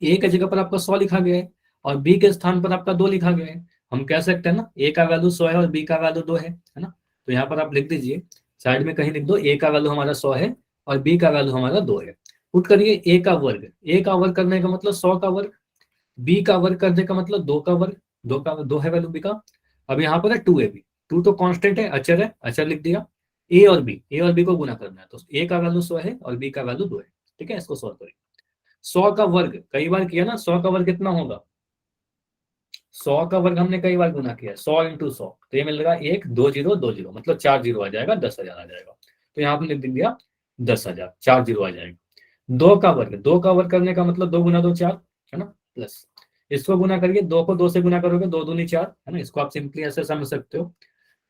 ए के जगह पर आपका 100 लिखा गया है और बी के स्थान पर आपका 2 लिखा गया है। हम कह सकते हैं ना ए का वैल्यू 100 है और बी का वैल्यू 2 है ना। तो यहाँ पर आप लिख दीजिए, साइड में कहीं लिख दो ए का वैल्यू हमारा 100 है और बी का वैल्यू हमारा 2 है। पुट करिए ए का वर्ग करने का मतलब 100 का वर्ग, बी का वर्ग करने का मतलब 2 का वर्ग, 2 है वैल्यू बी का। अब यहाँ पर है 2ab, 2 तो कांस्टेंट है, अचर लिख दिया। ए और बी को गुना करना है, तो ए का वैल्यू 100 है और बी का वैल्यू 2 है, ठीक है। इसको सॉल्व करिए। 100 का वर्ग कई बार किया ना, 100 का वर्ग कितना होगा, 100 का वर्ग हमने कई बार गुना किया, 100 × 100, तो ये मिलेगा 1 2 0 2 0, मतलब 4 जीरो आ जाएगा, 10,000 आ जाएगा। तो यहाँ पर लिख दिया 10,000, 4 जीरो आ जाएगा। 2 का वर्ग करने का मतलब 2 × 2 4, है ना, प्लस इसको गुना करिए, 2 को 2 से गुना करोगे 2 दूनी 4, है ना। इसको आप सिंपली ऐसे समझ सकते हो।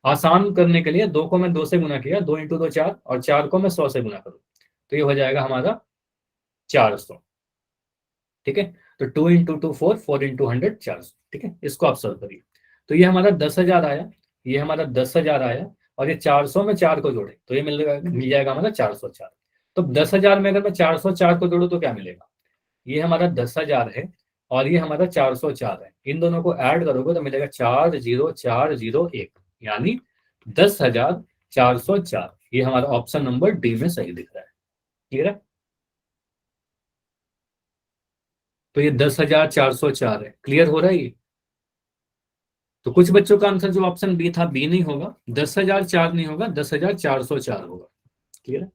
आसान करने के लिए 2 को मैं 2 से गुना किया, 2 × 2 4, और 4 को मैं 100 से गुना करूँ, तो ये हो जाएगा हमारा 400, ठीक है। तो 2 × 2 4, 4 × 100 400, ठीक है। इसको आप सॉल्व करिए। तो ये हमारा 10,000 आया, ये हमारा 10,000 आया, और ये 400 में 4 को जोड़े तो ये मिल जाएगा हमारा 404। तो 10,000 में अगर मैं 404 को जोड़ू तो क्या मिलेगा, ये हमारा 10,000 है और ये हमारा 404 है, इन दोनों को ऐड करोगे तो मिलेगा 40401, यानी 10,404। ये हमारा ऑप्शन नंबर डी में सही दिख रहा है, क्लियर है। तो ये 10,404 है, क्लियर हो रहा है ये। तो कुछ बच्चों का आंसर जो ऑप्शन बी था, बी नहीं होगा, 10,004 नहीं होगा, 10,404 होगा, क्लियर है।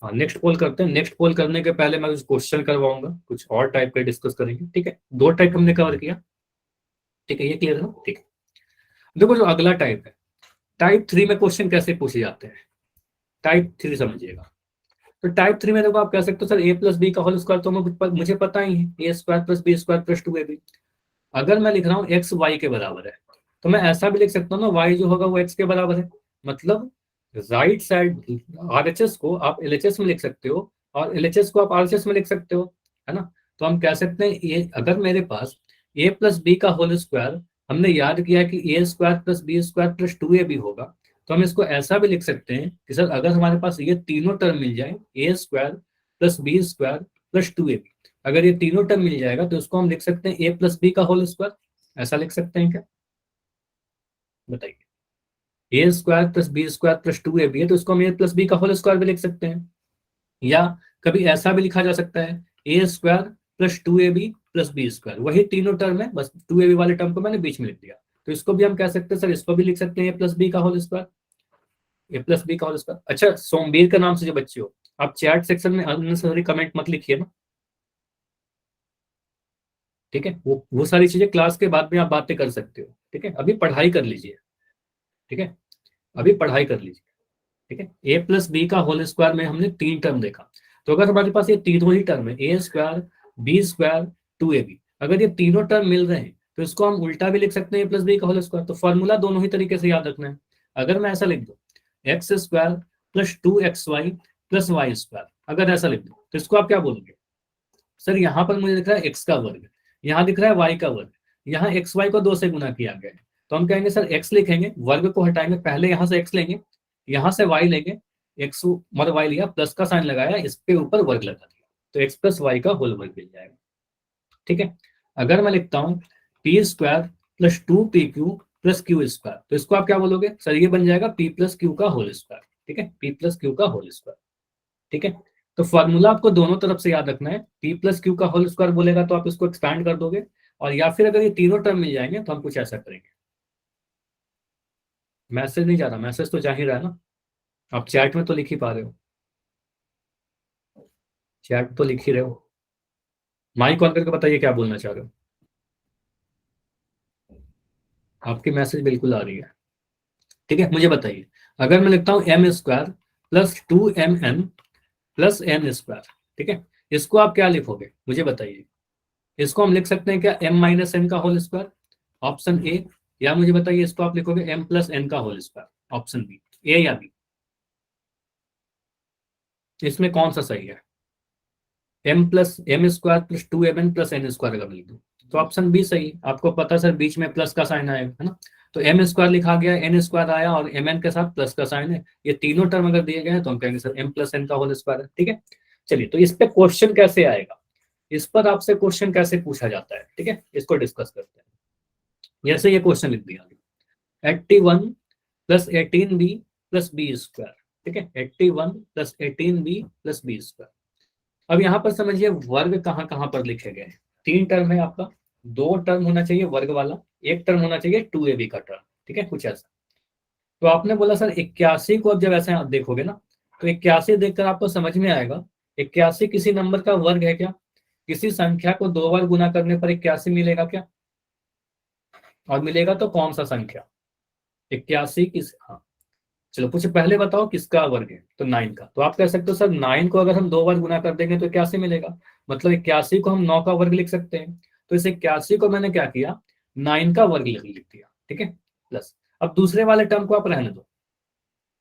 हाँ, नेक्स्ट पोल करते हैं। नेक्स्ट पोल करने के पहले मैं कुछ क्वेश्चन करवाऊंगा, कुछ और टाइप के डिस्कस करेंगे, ठीक है। 2 टाइप हमने कवर किया, ठीक है, ये क्लियर है ना, ठीक है। देखो जो अगला टाइप है, टाइप 3 में क्वेश्चन कैसे पूछे जाते हैं, टाइप 3 समझिएगा। तो टाइप 3 में देखो आप कह सकते हो सर a+b का होल स्क्वायर तो मुझे पता ही है, a² + b² + 2ab। अगर मैं लिख रहा हूँ x y के बराबर है, तो मैं ऐसा भी लिख सकता हूँ ना, y जो होगा वो x के बराबर है, मतलब राइट साइड RHS को आप LHS में लिख सकते हो और LHS को आप RHS में लिख सकते हो, है ना। तो हम कह सकते हैं ये, अगर मेरे पास a+b का होल स्क्वायर, हमने याद किया कि a² + b² + 2ab होगा, तो हम इसको ऐसा भी लिख सकते हैं कि सर अगर हमारे पास ये तीनों टर्म मिल जाए, a² + b² + 2ab, अगर ये तीनों टर्म मिल जाएगा तो इसको हम लिख सकते हैं a+b का होल स्क्वायर। ऐसा लिख सकते हैं क्या, बताइए। a² + b² + 2ab है, तो इसको हम a+b का होल स्क्वायर भी लिख सकते हैं। या कभी ऐसा भी लिखा जा सकता है a² + 2ab + b², वही तीनों टर्म है, बस 2ab वाले टर्म को मैंने बीच में लिख दिया। तो इसको भी हम कह सकते हैं सर, इसको भी लिख सकते हैं a+b का होल स्क्वायर, a+b का होल स्क्वायर। अच्छा, सोमवीर का नाम से जो बच्चे हो, आप चैट सेक्शन में अननेसेसरी कमेंट मत लिखिए ना, ठीक है। वो सारी चीजें क्लास के बाद में आप बातें कर सकते हो, ठीक है। अभी पढ़ाई कर लीजिए, ठीक है, अभी पढ़ाई कर लीजिए, ठीक है। a+b का होल स्क्वायर में हमने 3 टर्म देखा, तो अगर हमारे पास ये तीनों ही टर्म है, a² b² 2ab। अगर ये तीनों टर्म मिल रहे हैं तो इसको हम उल्टा भी लिख सकते हैं प्लस बी का होल स्क्वायर। तो फॉर्मूला दोनों ही तरीके से याद रखना है। अगर मैं ऐसा लिख दूं x square plus 2xy plus y square, अगर ऐसा लिख दूं तो इसको आप क्या बोलोगे? सर यहाँ पर मुझे दिख रहा है एक्स का वर्ग, यहाँ दिख रहा है वाई का वर्ग, यहाँ एक्स वाई को 2 से गुना किया गया है। तो हम कहेंगे सर एक्स लिखेंगे, वर्ग को हटाएंगे, पहले यहाँ से एक्स लेंगे, यहाँ से वाई लेंगे, एक्स मतलब वाई लिया, प्लस का साइन लगाया, इसके ऊपर वर्ग लगा दिया, तो एक्स प्लस वाई का होल वर्ग मिल जाएगा। ठीक है। अगर मैं लिखता हूँ P square plus 2pq plus Q square, तो इसको आप क्या बोलोगे? सर ये बन जाएगा पी प्लस क्यू का होल स्क्वायर। ठीक है, पी प्लस क्यू का होल स्क्वायर। ठीक है, तो फॉर्मूला आपको दोनों तरफ से याद रखना है। पी प्लस क्यू का होल स्क्वायर बोलेगा तो आप इसको एक्सपैंड कर दोगे, और या फिर अगर ये तीनों टर्म मिल जाएंगे तो हम कुछ ऐसा करेंगे। मैसेज नहीं जा रहा? मैसेज तो जा ही रहा है ना, आप चैट में तो लिख ही पा रहे हो, चैट तो लिख ही रहे हो। माइक ऑन करके बताइए क्या बोलना चाह रहे हो। आपकी मैसेज बिल्कुल आ रही है। ठीक है, मुझे बताइए, अगर मैं लिखता हूँ m square plus 2mn plus n square, ठीक है, इसको आप क्या लिखोगे मुझे बताइए? इसको हम लिख सकते हैं क्या m माइनस एन का होल स्क्वायर, ऑप्शन ए, या मुझे बताइए इसको आप लिखोगे m प्लस एन का whole square, option B, A या बी? इसमें कौन सा सही है? M plus m square plus 2mn plus n square अगर लिख दूं तो ऑप्शन बी सही है। आपको पता सर बीच में प्लस का साइन आएगा, है ना, तो एम स्क्वायर लिखा गया, एन स्क्वायर आया और एम एन के साथ प्लस का साइन है, ये तीनों टर्म अगर दिए गए हैं तो हम कहेंगे सर एम प्लस एन का होल स्क्वायर है। ठीक है, चलिए, तो इस पे क्वेश्चन कैसे आएगा, इस पर आपसे क्वेश्चन कैसे पूछा जाता है, ठीक है, इसको डिस्कस करते हैं। जैसे ये क्वेश्चन लिख दिया 81 plus 18b plus b square, ठीक है, 81 plus 18b plus b square. अब यहाँ पर समझिए वर्ग कहाँ कहाँ पर लिखे गए हैं। 3 टर्म है आपका, 2 टर्म होना चाहिए वर्ग वाला, 1 टर्म होना चाहिए 2ab का टर्म, ठीक है, कुछ ऐसा। तो आपने बोला सर 81 को अब जब ऐसे आप देखोगे ना, तो 81 देखकर आपको समझ में आएगा 81 किसी नंबर का वर्ग है क्या? किसी संख्या को 2 बार गुना करने पर 81 मिलेगा क्या? और मिलेगा तो कौन सा संख्या? 81 किस, हाँ, चलो कुछ पहले बताओ किसका वर्ग है? तो 9 का। तो आप कह सकते हो सर 9 को अगर हम 2 बार गुना कर देंगे तो 81 मिलेगा, मतलब 81 को हम 9 का वर्ग लिख सकते हैं। तो इस 81 को मैंने क्या किया, 9 का वर्ग लिख दिया, ठीक है, प्लस। अब दूसरे वाले टर्म को आप रहने दो,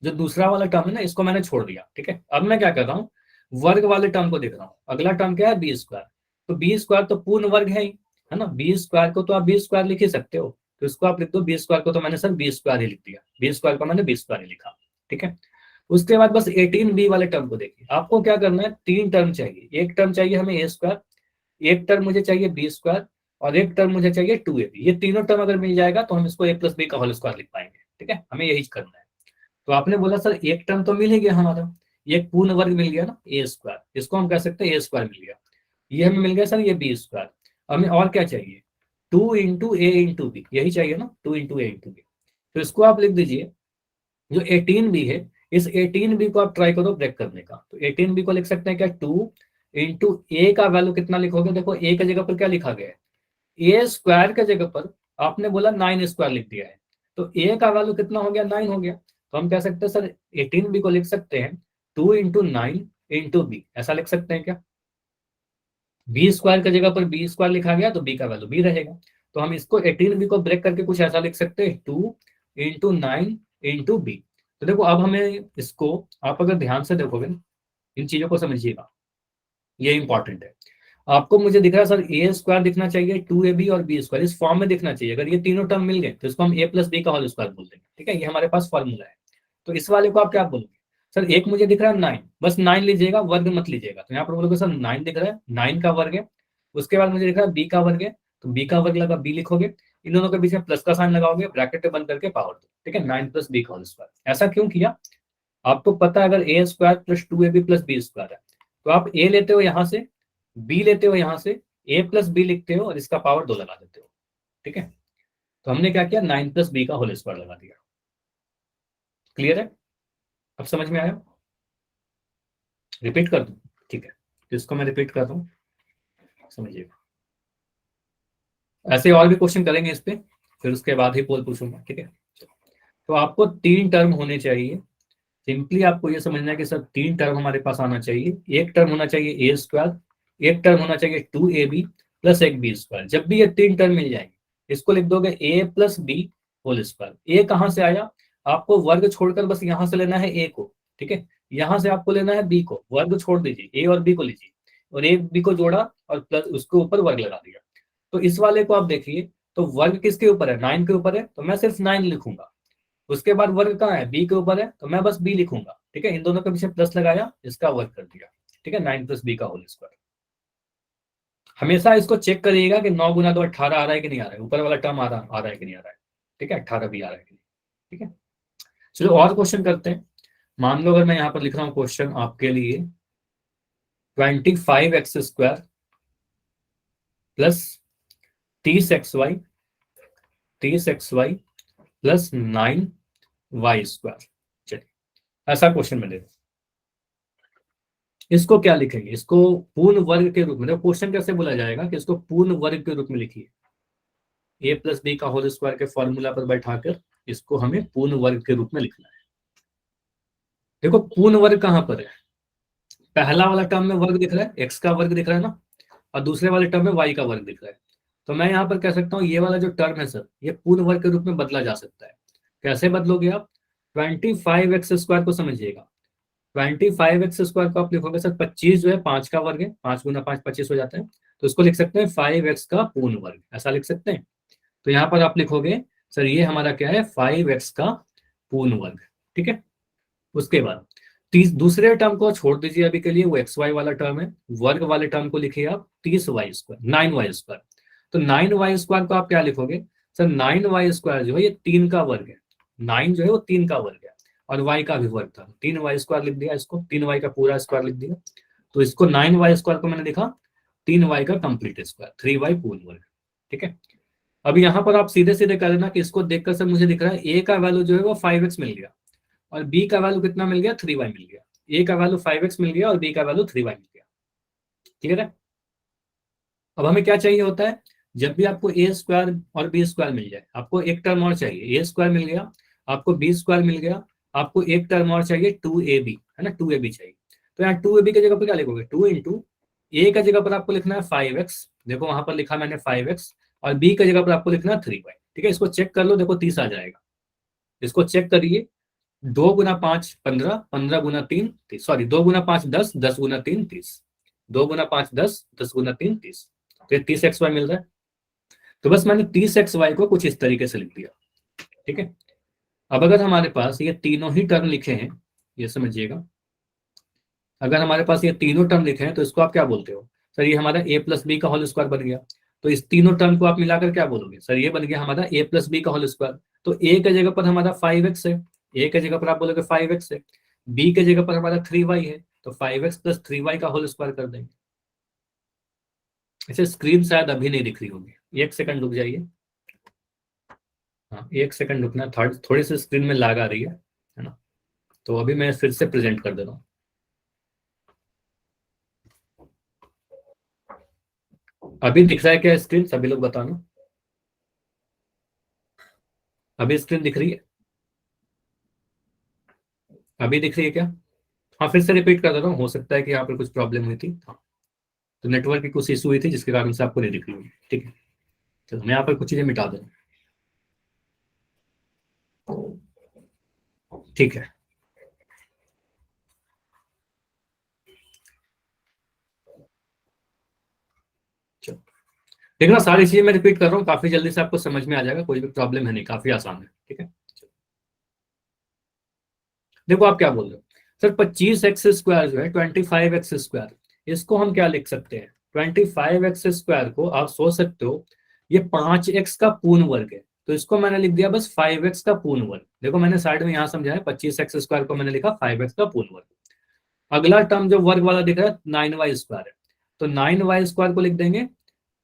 जो दूसरा वाला टर्म है ना इसको मैंने छोड़ दिया, ठीक है। अब मैं क्या कर रहा हूँ, वर्ग वाले टर्म को देख रहा हूँ। अगला टर्म क्या है, बी स्क्वायर। तो बी स्क्वायर तो पूर्ण वर्ग है ही, है ना, बी स्क्वायर को तो आप बी स्क्वायर लिख ही सकते हो, तो इसको आप लिख दो बी स्क्वायर को, तो मैंने सर बी स्क्वायर ही लिख दिया, बी स्क्वायर को मैंने बी स्क्वायर ही लिखा, ठीक है। उसके बाद बस 18b वाले टर्म को देखिए। आपको क्या करना है, 3 टर्म चाहिए, एक टर्म चाहिए हमें ए स्क्वायर, एक टर्म मुझे चाहिए बी स्क्वायर, और एक टर्म मुझे चाहिए 2ab। ये तीनों टर्म अगर मिल जाएगा तो हम इसको a प्लस बी का होल स्क्वायर लिख पाएंगे, ठीक है, हमें यही करना है। तो आपने बोला सर एक टर्म तो मिल ही गया हमारा, एक पूर्ण वर्ग मिल गया ना ए स्क्वायर, इसको हम कह सकते हैं ए स्क्वायर मिल गया, ये हमें मिल गया सर ये बी स्क्वायर। हमें और क्या चाहिए, 2 इंटू ए इंटू बी, यही चाहिए ना, 2 इंटू ए इंटू बी। तो इसको आप लिख दीजिए, जो 18b है, इस 18b को आप ट्राई करो ब्रेक करने का। तो 18b को लिख सकते हैं क्या, 2 इंटू ए का वैल्यू कितना लिखोगे, देखो ए की जगह पर क्या लिखा गया है, ए स्क्वायर के जगह पर आपने बोला 9 स्क्वायर लिख दिया है, तो ए का वैल्यू कितना हो गया, 9 हो गया। तो हम कह सकते हैं सर 18b को लिख सकते हैं 2 इंटू 9 इंटू बी, ऐसा लिख सकते हैं क्या? बी स्क्वायर की जगह पर बी स्क्वायर लिखा गया तो बी का वैल्यू बी रहेगा। तो हम इसको 18b को ब्रेक करके कुछ ऐसा लिख सकते हैं 2 इंटू 9 इंटू बी। तो देखो अब हमें इसको, आप अगर ध्यान से देखोगे इन चीजों को समझिएगा, ये इंपॉर्टेंट है। आपको मुझे दिख रहा है सर ए स्क्वायर दिखना चाहिए 2ab और बी स्क्वायर इस फॉर्म में दिखना चाहिए। अगर ये तीनों टर्म मिल गए तो इसको हम ए प्लस बी का होल स्क्वायर बोल देंगे, ठीक है, ये हमारे पास फॉर्मूला है। तो इस वाले को आप क्या बोलोगे, सर एक मुझे दिख रहा है 9, बस 9 लीजिएगा, वर्ग मत लीजिएगा। तो यहाँ पर बोलोगे सर 9 दिख रहा है, 9 का वर्ग है। उसके बाद मुझे दिख रहा है बी का वर्ग है, तो बी का वर्ग लगा, बी लिखोगे, इन दोनों के बीच में प्लस का साइन लगाओगे, ब्रैकेट बंद करके पावर दो, ठीक है, 9 प्लस बी का होल स्क्वायर। ऐसा क्यों किया, आपको पता है अगर a square plus 2ab plus b square है, तो आप ए लेते हो यहाँ से, बी लेते हो यहाँ से, ए प्लस बी लिखते हो और इसका पावर 2 लगा देते हो, ठीक है। तो हमने क्या किया, 9 प्लस बी का होल स्क्वायर लगा दिया। क्लियर है, अब समझ में आया? रिपीट कर दूं, ठीक है, तो इसको मैं रिपीट कर रहा हूँ, समझिएगा। ऐसे और भी क्वेश्चन करेंगे इस पे, फिर उसके बाद ही पोल पूछूंगा, ठीक है। तो आपको 3 टर्म होने चाहिए, सिंपली आपको ये समझना है कि सर 3 टर्म हमारे पास आना चाहिए। एक टर्म होना चाहिए ए स्क्वायर, एक टर्म होना चाहिए 2ab, प्लस एक बी स्क्वायर। जब भी ये तीन टर्म मिल जाएंगे इसको लिख दोगे ए प्लस बी होल स्क्वायर। ए कहाँ से आया, आपको वर्ग छोड़कर बस यहां से लेना है ए को, ठीक है, यहां से आपको लेना है बी को, वर्ग छोड़ दीजिए, ए और बी को लीजिए और ए बी को जोड़ा और प्लस उसके ऊपर वर्ग लगा दिया। तो इस वाले को आप देखिए तो वर्ग किसके ऊपर है, 9 के ऊपर है, तो मैं सिर्फ 9 लिखूंगा। उसके बाद वर्ग कहाँ है, बी के ऊपर है, तो मैं बस बी लिखूंगा, ठीक है, इन दोनों के पीछे प्लस लगाया, इसका वर्ग कर दिया, ठीक है, 9 प्लस बी का होल स्क्वायर। हमेशा इसको चेक करिएगा कि 9 गुना 2 18 आ रहा है कि नहीं आ रहा है, ऊपर वाला टर्म आ रहा है कि नहीं आ रहा है, ठीक है, 18 भी आ रहा है कि नहीं, ठीक है। चलो और क्वेश्चन करते हैं। मान लो अगर मैं यहाँ पर लिख रहा हूँ क्वेश्चन आपके लिए 25x² plus 30xy plus 9y²। चलिए ऐसा क्वेश्चन में देखो, इसको क्या लिखेंगे, इसको पूर्ण वर्ग के रूप में, क्वेश्चन कैसे बोला जाएगा कि इसको पूर्ण वर्ग के रूप में लिखिए। ए प्लस बी का होल स्क्वायर के फॉर्मूला पर बैठाकर इसको हमें पूर्ण वर्ग के रूप में लिखना है। देखो पूर्ण वर्ग कहां पर है, पहला वाला टर्म में वर्ग दिख रहा है, एक्स का वर्ग दिख रहा है ना, और दूसरे वाले टर्म में वाई का वर्ग दिख रहा है। तो मैं यहाँ पर कह सकता हूँ ये वाला जो टर्म है सर, ये पूर्ण वर्ग के रूप में बदला जा सकता है। कैसे बदलोगे आप, 25x² को समझिएगा, 25x² को आप लिखोगे सर 25 जो है 5 का वर्ग है, 5 गुना 5 25 हो जाता है, तो इसको लिख सकते हैं 5x का पूर्ण वर्ग, ऐसा लिख सकते हैं। तो यहाँ पर आप लिखोगे सर ये हमारा क्या है 5x का पूर्ण वर्ग, ठीक है। उसके बाद दूसरे टर्म को छोड़ दीजिए अभी के लिए, वो xy वाला टर्म है, वर्ग वाले टर्म को लिखिए आप 30y², 9y²। तो 9y² को आप क्या लिखोगे सर, 9y² जो है ये 3 का वर्ग है, 9 जो है वो 3 का वर्ग है और y का भी वर्ग था, 3y² लिख दिया, इसको 3y का पूरा स्क्वायर लिख दिया। तो इसको 9y² को मैंने लिखा 3y का कंप्लीट स्क्वायर, 3y पूर्ण वर्ग, ठीक है। अब यहाँ पर आप सीधे सीधे कर लेना कि इसको देखकर सर मुझे दिख रहा है a का वैल्यू जो है वो 5x मिल गया और b का वैल्यू कितना मिल गया, 3y मिल गया। a का वैल्यू 5x मिल गया और b का वैल्यू 3y मिल गया, क्लियर है। अब हमें क्या चाहिए होता है, जब भी आपको a² और b² मिल जाए, आपको एक टर्म और चाहिए, a² मिल गया, आपको b² मिल गया, आपको एक टर्म और चाहिए 2ab, है ना, 2ab चाहिए। तो यहाँ 2ab की जगह पर क्या लिखोगे, 2 इंटू a का जगह पर आपको लिखना है 5x, देखो वहां पर लिखा मैंने 5x, और b का जगह पर आपको लिखना है 3y, ठीक है। इसको चेक कर लो, देखो 30 आ जाएगा, इसको चेक करिए, 2 गुना 5 15, 15 गुना 3 30, सॉरी 2 गुना 5 10, 10 गुना 3 30, 2 गुना 5 10, 10 गुना 3 30, तो ये 30xy मिल रहा है। तो बस मैंने 30xy को कुछ इस तरीके से लिख दिया, ठीक है। अब अगर हमारे पास ये तीनों ही टर्म लिखे हैं, ये समझिएगा, अगर हमारे पास ये तीनों टर्म लिखे हैं तो इसको आप क्या बोलते हो सर, ये हमारा a प्लस बी का होल स्क्वायर बन गया। तो इस तीनों टर्म को आप मिलाकर क्या बोलोगे सर, ये बन गया हमारा a प्लस बी का होल स्क्वायर। तो a के जगह पर हमारा 5x है, a के जगह पर आप बोलोगे 5x है, b के जगह पर हमारा 3y है, तो 5x प्लस 3y का होल स्क्वायर कर देंगे। इसे स्क्रीन शायद अभी नहीं दिख रही होगी, एक सेकंड रुक जाइए, हाँ एक सेकंड रुकना, थोड़ी सी स्क्रीन में लाग आ रही है ना, तो अभी मैं फिर से प्रेजेंट कर दे रहा हूँ। अभी दिख रहा है क्या स्क्रीन, सभी लोग बताना, अभी स्क्रीन दिख रही है, अभी दिख रही है क्या? हाँ फिर से रिपीट कर दे रहा हूँ, हो सकता है कि यहाँ पर कुछ प्रॉब्लम हुई थी, हाँ तो नेटवर्क की कुछ इशू हुई थी जिसके कारण से आपको नहीं दिख रही होगी, ठीक है। चलो मैं यहाँ पर कुछ चीजें मिटा दे रहा हूँ, ठीक है। चलो देखना, सारी चीजें मैं रिपीट कर रहा हूँ, काफी जल्दी से आपको समझ में आ जाएगा, कोई भी प्रॉब्लम है नहीं, काफी आसान है, ठीक है। देखो आप क्या बोल रहे हो सर, 25x² जो है 25x², इसको हम क्या लिख सकते हैं, 25x² को आप सोच सकते हो ये 5x का पूर्ण वर्ग है, तो इसको मैंने लिख दिया बस 5x का पूर्ण वर्ग। देखो मैंने साइड में यहाँ समझा है, 25x² को मैंने लिखा 5x का पूर्ण वर्ग। अगला टर्म जो वर्ग वाला दिख रहा है 9y² है, तो 9y² को लिख देंगे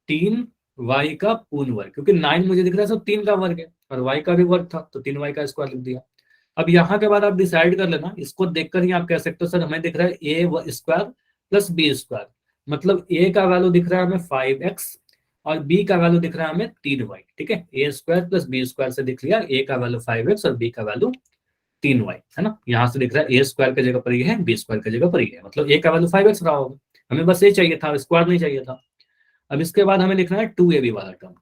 3y का पूर्ण वर्ग, क्योंकि 9 मुझे दिख रहा है सब 3 का वर्ग है और y का भी वर्ग था, तो 3y का स्क्वायर लिख दिया। अब यहाँ के बाद आप डिसाइड कर लेना, इसको देखकर ही आप कह सकते हो सर हमें दिख रहा है a² प्लस b², मतलब a का वैल्यू दिख रहा है हमें 5x और b का वैल्यू दिख रहा है हमें 3y, ठीक है। a² प्लस b² से दिख लिया, a का वैल्यू 5x और b का वैल्यू 3y, है ना। यहाँ से दिख रहा है a² की जगह पर ये है, b² की जगह पर ये है, मतलब a का वैल्यू 5x रहा होगा, हमें बस ये चाहिए था, स्क्वायर नहीं चाहिए था। अब इसके बाद हमें लिखना है 2ab वाला टर्म,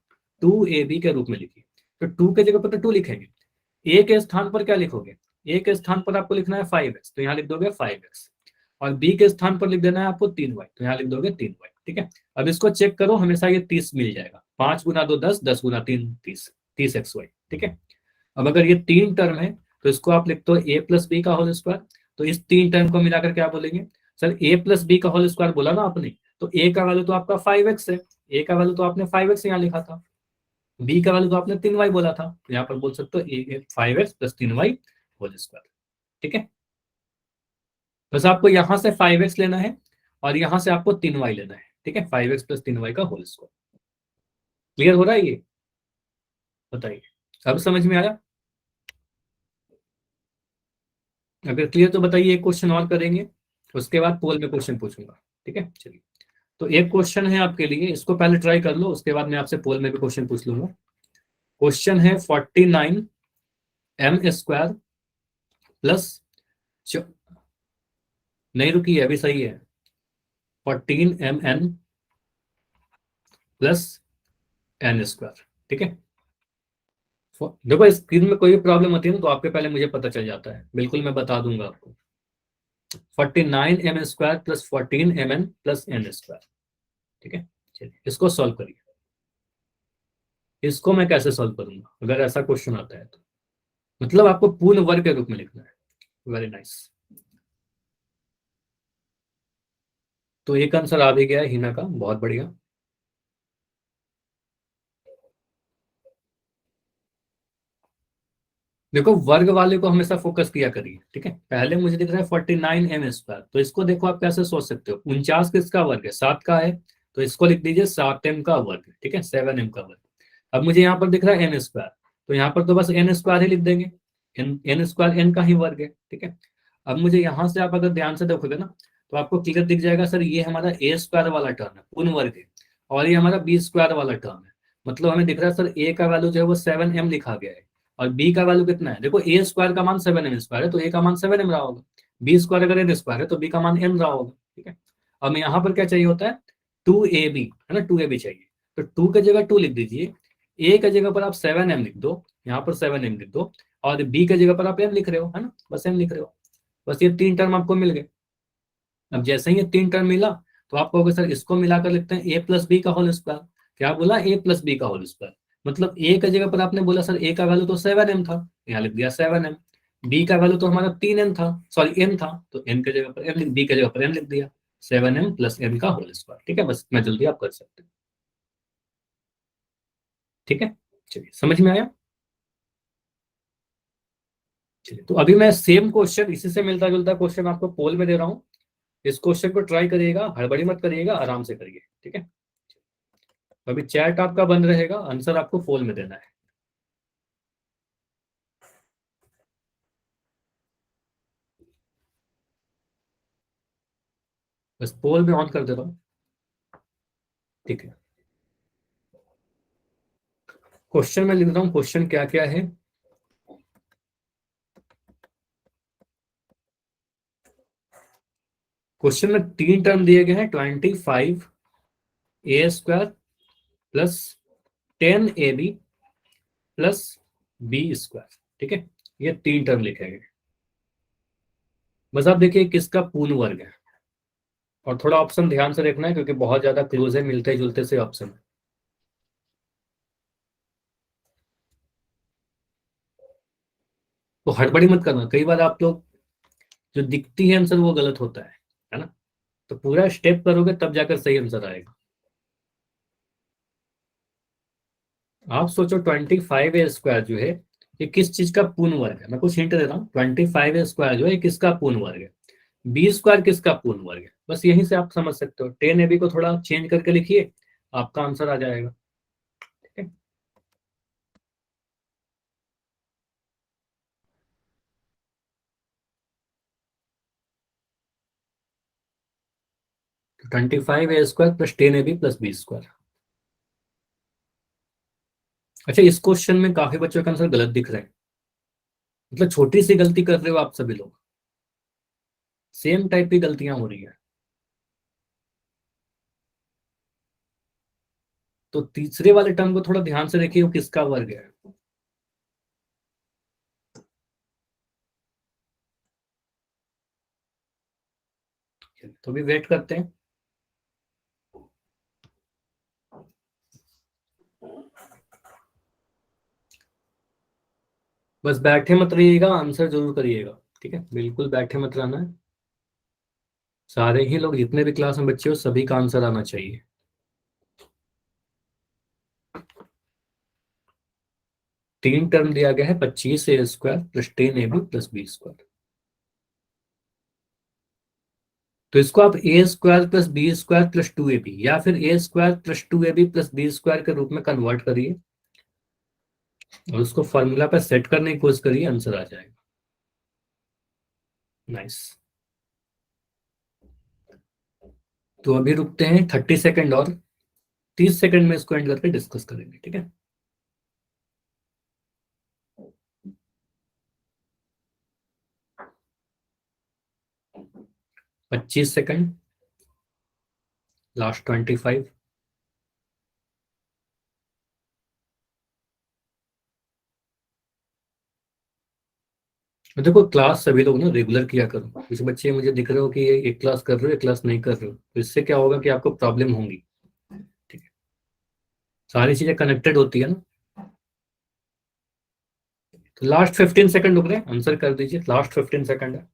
2ab के रूप में लिखिए। तो 2 के जगह पर तो 2 लिखेंगे, a के स्थान पर क्या लिखोगे, a के स्थान पर आपको लिखना है 5x, तो यहाँ लिख दोगे 5x, और b के स्थान पर लिख देना है आपको 3y, तो यहाँ लिख दोगे 3y। ठीक है, अब इसको चेक करो, हमेशा ये 30 मिल जाएगा, 5 गुना 2 10, 10 गुना 3 30, 30xy। ठीक है, अब अगर ये 3 टर्म है तो इसको आप लिखते हो a प्लस बी का होल स्क्वायर, तो इस 3 टर्म को मिलाकर क्या बोलेंगे सर, a प्लस बी का होल स्क्वायर बोला ना आपने, तो a का वैल्यू तो आपका 5x है, a का वैल्यू तो आपने 5x यहाँ लिखा था, b का वैल्यू तो आपने 3y बोला था, तो यहाँ पर बोल सकते हो a 5x plus 3y whole square. ठीक है, बस आपको यहाँ से 5x लेना है और यहाँ से आपको 3y लेना है। ठीक है, 5x प्लस 3y का होल स्क्वायर। क्लियर हो रहा है ये, बताइए अब समझ में आया? अगर क्लियर तो बताइए, एक क्वेश्चन और करेंगे, उसके बाद पोल में क्वेश्चन पूछूंगा। ठीक है, चलिए, तो एक क्वेश्चन है आपके लिए, इसको पहले ट्राई कर लो, उसके बाद मैं आपसे पोल में भी क्वेश्चन पूछ लूंगा। क्वेश्चन है 49m² प्लस, नहीं रुकी अभी, सही है, 14mn प्लस n²। ठीक है, देखो स्क्रीन में कोई प्रॉब्लम होती है ना तो आपके पहले मुझे पता चल जाता है, बिल्कुल मैं बता दूंगा आपको। 49m² plus 14mn plus n²। ठीक है, चलिए इसको सॉल्व करिए। इसको मैं कैसे सॉल्व करूंगा अगर ऐसा क्वेश्चन आता है तो, मतलब आपको पूर्ण वर्ग के रूप में लिखना है। वेरी नाइस, तो एक आंसर आ भी गया है हिना का, बहुत बढ़िया। देखो वर्ग वाले को हमेशा फोकस किया करिए। ठीक है, पहले मुझे दिख रहा है 49m², तो इसको देखो आप कैसे सोच सकते हो, 49 किसका वर्ग है, 7 का है, तो इसको लिख दीजिए 7m का वर्ग। ठीक है, 7m का वर्ग। अब मुझे यहाँ पर दिख रहा है n², तो यहाँ पर तो बस n² ही लिख देंगे, n² n का ही वर्ग है। ठीक है, अब मुझे यहाँ से आप अगर ध्यान से देखोगे ना तो आपको क्लियर दिख जाएगा, सर ये हमारा a² वाला टर्म है, पूर्ण वर्ग है, और ये हमारा b² वाला टर्म है। मतलब हमें दिख रहा है सर a का वैल्यू जो है वो 7m लिखा गया है, और b का वैल्यू कितना है, देखो a² का मान 7m² है, तो a का मान 7m रहा होगा, b² अगर n² है तो b का मान n रहा होगा। ठीक है, अब यहाँ पर क्या चाहिए होता है, 2ab है ना, 2ab चाहिए, तो 2 की जगह 2 लिख दीजिए, a की जगह पर आप 7m लिख दो, यहाँ पर 7m लिख दो, और b की जगह पर आप m लिख रहे हो, है ना, बस m लिख रहे हो, बस ये 3 टर्म आपको मिल गए। अब जैसे ही ये 3 टर्म मिला तो आप कहोगे सर इसको मिलाकर लिखते हैं a प्लस बी का होल स्क्वायर। क्या बोला, a प्लस बी का होल स्क्वायर, मतलब a की जगह पर आपने बोला सर a का वैल्यू तो 7m था, यहाँ लिख दिया 7m, b का वैल्यू तो हमारा 3n था, सॉरी n था, तो n की जगह पर m, b की जगह पर n लिख दिया, 7m प्लस m का होल स्क्वायर। ठीक है, बस मैं जल्दी आप कर सकते हैं। ठीक है, चलिए समझ में आया? चलिए, तो अभी मैं सेम क्वेश्चन, इसी से मिलता जुलता क्वेश्चन आपको पोल में दे रहा हूँ, इस क्वेश्चन को ट्राई करिएगा, हड़बड़ी मत करिएगा, आराम से करिए। ठीक है, अभी चैट आपका बंद रहेगा, आंसर आपको पोल में देना है। बस पोल में ऑन कर दे रहा हूँ। ठीक है, क्वेश्चन में लिख रहा हूँ, क्वेश्चन क्या क्या है। क्वेश्चन में 3 टर्म दिए गए हैं, 25a² plus 10ab plus b²। ठीक है, ये 3 टर्म लिखे गए, बस आप देखिए किसका पूर्ण वर्ग है, और थोड़ा ऑप्शन ध्यान से देखना है क्योंकि बहुत ज्यादा क्लोज है, मिलते जुलते से ऑप्शन है। तो हड़बड़ी मत करना, कई बार आप लोग जो दिखती है आंसर वो गलत होता है ना, तो पूरा स्टेप करोगे तब जाकर सही आंसर आएगा। आप सोचो 25a² जो है ये किस चीज का पूर्ण वर्ग है, मैं कुछ हिंट दे रहा हूँ, 25a² जो है किसका पूर्ण वर्ग है, b² किसका पूर्ण वर्ग है, बस यहीं से आप समझ सकते हो। 10ab को थोड़ा चेंज करके लिखिए, आपका आंसर आ जाएगा। ठीक है, 25a² plus 10ab plus b²। अच्छा, इस क्वेश्चन में काफी बच्चों का आंसर गलत दिख रहा है, मतलब छोटी सी गलती कर रहे हो आप सभी लोग, सेम टाइप की गलतियां हो रही है। तो तीसरे वाले टर्म को थोड़ा ध्यान से देखिए, वो किसका वर्ग है। तो भी वेट करते हैं। बस बैठे मत रहिएगा, आंसर जरूर करिएगा, ठीक है, बिल्कुल बैठे मत रहना है। सारे ही लोग, जितने भी क्लास में बच्चे हो, सभी का आंसर आना चाहिए। तीन टर्म दिया गया है, 25a² plus 10ab plus b²। तो इसको आप a² plus b² plus 2ab या फिर a² plus 2ab plus b² के रूप में कन्वर्ट करिए और उसको फॉर्मूला पे सेट करने की कोशिश करिए, आंसर आ जाएगा। नाइस। तो अभी रुकते हैं 30 सेकंड और 30 सेकंड में इसको एंड करके डिस्कस करेंगे, ठीक है। पच्चीस सेकंड, लास्ट 25। देखो क्लास सभी लोग ना रेगुलर किया करो। कुछ बच्चे मुझे दिख रहे हो कि ये एक क्लास कर रहे हो, एक क्लास नहीं कर रहे हो, तो इससे क्या होगा कि आपको प्रॉब्लम होंगी, ठीक है। सारी चीजें कनेक्टेड होती है ना। तो लास्ट 15 सेकंड रुक रहे हैं, आंसर कर दीजिए, लास्ट 15 सेकंड है।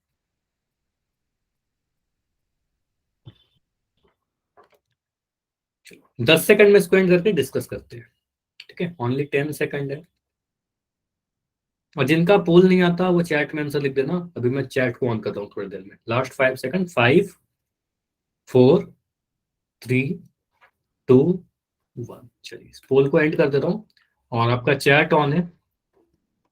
चलो 10 सेकंड में इसको एंड करके डिस्कस करते हैं, ठीक है। ओनली 10 सेकंड है। और जिनका पोल नहीं आता वो चैट में आंसर लिख देना, अभी मैं चैट को ऑन कर रहा हूँ थोड़ी देर में। Last 5 second, 5 4 3 2 1। चलिए पोल को एंड कर देता हूँ और आपका चैट ऑन है,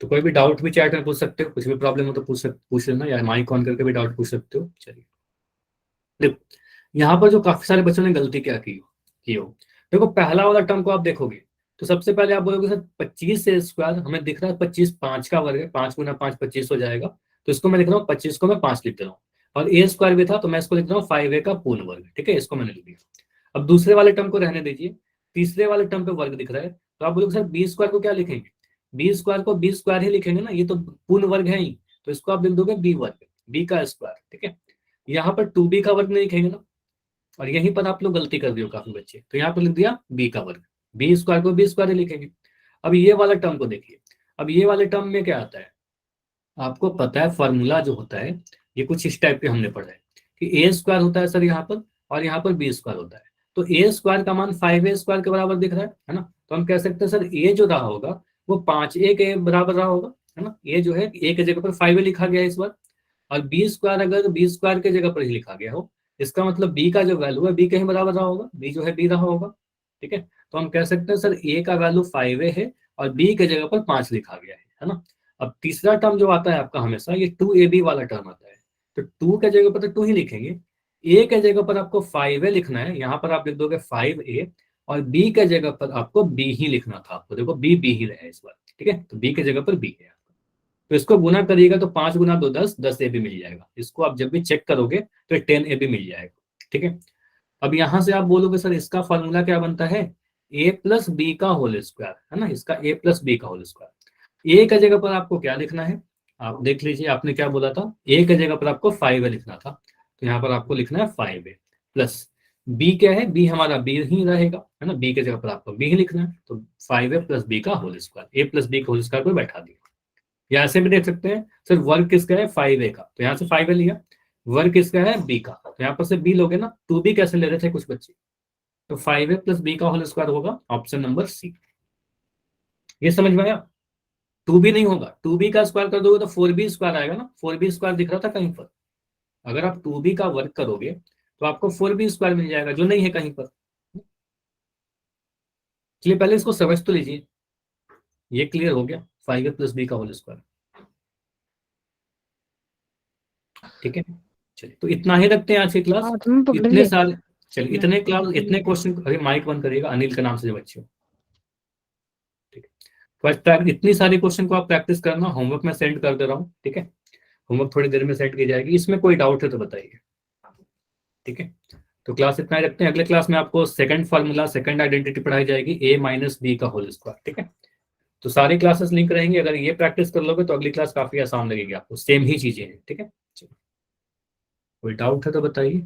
तो कोई भी डाउट भी चैट में पूछ सकते हो, कुछ भी प्रॉब्लम हो तो पूछ लेना, या माइक ऑन करके भी डाउट पूछ सकते हो। चलिए देखो, यहाँ पर जो काफी सारे बच्चों ने गलती क्या की हो, देखो पहला वाला टर्म को आप देखोगे तो सबसे पहले आप बोलोगे सर 25a² हमें दिख रहा है 25 5 का वर्ग है, 5 गुना 5 25 हो जाएगा, तो इसको मैं लिख रहा हूँ 25 को मैं 5 लिख दे रहा हूँ, और a² भी था तो मैं इसको लिख रहा हूँ 5a का पूर्ण वर्ग, ठीक है, इसको मैंने लिख दिया। अब दूसरे वाले टर्म को रहने दीजिए, तीसरे वाले टर्म पे वर्ग दिख रहा है, तो आप बोलोगे सर b² को क्या लिखेंगे, b² को b² ही लिखेंगे ना, ये तो पूर्ण वर्ग है ही, तो इसको आप लिख दोगे b वर्ग, b का स्क्वायर, ठीक है। यहाँ पर 2b का वर्ग नहीं लिखेंगे ना, और यहीं पर आप लोग गलती कर रहे हो काफी बच्चे, तो यहाँ पर लिख दिया b का वर्ग, b² को b² ही लिखेंगे। अब ये वाला टर्म को देखिए, अब ये वाले टर्म में क्या आता है, आपको पता है फॉर्मूला जो होता है ये कुछ इस टाइप के हमने पढ़ा है कि a² होता है सर यहाँ पर, और यहाँ पर b² होता है, तो a² का मान 5a² के बराबर दिख रहा है ना, तो हम कह सकते हैं सर a जो रहा होगा वो 5a के बराबर रहा होगा, है ना। a जो है a की जगह पर 5a लिखा गया है इस बार, और b² अगर b² के जगह पर ही लिखा गया हो, इसका मतलब b का जो वैल्यू है b कहीं बराबर रहा होगा, b जो है b रहा होगा, ठीक है। तो हम कह सकते हैं सर a का वैल्यू 5a है और b के जगह पर 5 लिखा गया है ना। अब तीसरा टर्म जो आता है आपका हमेशा ये 2ab वाला टर्म आता है, तो 2 के जगह पर तो 2 ही लिखेंगे, a के जगह पर आपको 5a लिखना है, यहाँ पर आप लिख दोगे 5a, और b के जगह पर आपको b ही लिखना था, आपको देखो b ही रहा है इस बार, ठीक है, तो b के जगह पर b है। तो इसको गुना करिएगा तो 5 गुना 2 10, 10ab मिल जाएगा, इसको आप जब भी चेक करोगे तो 10ab मिल जाएगा, ठीक है। अब यहां से आप बोलोगे सर इसका फॉर्मूला क्या बनता है, a प्लस बी का होल स्क्वायर, है ना, इसका a प्लस बी का होल स्क्वायर। a का जगह पर आपको क्या लिखना है, आप देख लीजिए, आपने क्या बोला था, a के जगह पर आपको 5a लिखना था, तो यहाँ पर आपको लिखना है 5a प्लस b क्या है, b हमारा b ही रहेगा, है ना, b के जगह पर आपको b ही लिखना है, तो 5a प्लस b का whole square, a plus B का होल स्क्वायर को बैठा दिया। या ऐसे भी देख सकते हैं सर वर्ग किसका है 5a का, तो यहाँ से 5a लिया, वर्ग किसका है b का, तो यहाँ पर से b लोगे ना, 2b कैसे ले रहे थे कुछ बच्चे, तो 5a प्लस b का होल स्क्वायर होगा ऑप्शन नंबर सी। ये समझ में आया, 2b नहीं होगा, 2b का स्क्वायर कर दोगे तो 4b² आएगा ना, 4b² दिख रहा था कहीं पर, अगर आप 2b का वर्ग करोगे तो आपको 4b² मिल जाएगा, जो नहीं है कहीं पर। चलिए पहले इसको समझ तो लीजिए, ये क्लियर हो गया, 5a प्लस b का होल स्क्वायर, ठीक है। चलिए तो इतना ही रखते हैं आज की क्लास, हाँ तुम पकड़ इतने ले। सारे, चलिए इतने क्लास इतने क्वेश्चन, अभी माइक बंद करिएगा, अनिल के नाम से जो बच्चे हो, ठीक है। तो आज इतनी सारी क्वेश्चन को आप प्रैक्टिस करना, होमवर्क में सेंड कर दे रहा हूँ, ठीक है, होमवर्क थोड़ी देर में सेंड की जाएगी, इसमें कोई डाउट है तो बताइए, ठीक है। तो क्लास इतना ही रखते हैं। अगले क्लास में आपको सेकंड फार्मूला, सेकंड आइडेंटिटी पढ़ाई जाएगी, a माइनस बी का होल स्क्वायर। ठीक है, तो सारी क्लासेस लिंक रहेंगी। अगर ये प्रैक्टिस कर लोगे तो अगली क्लास काफी आसान लगेगी आपको, सेम ही चीजें हैं। ठीक है, कोई डाउट है तो बताइए।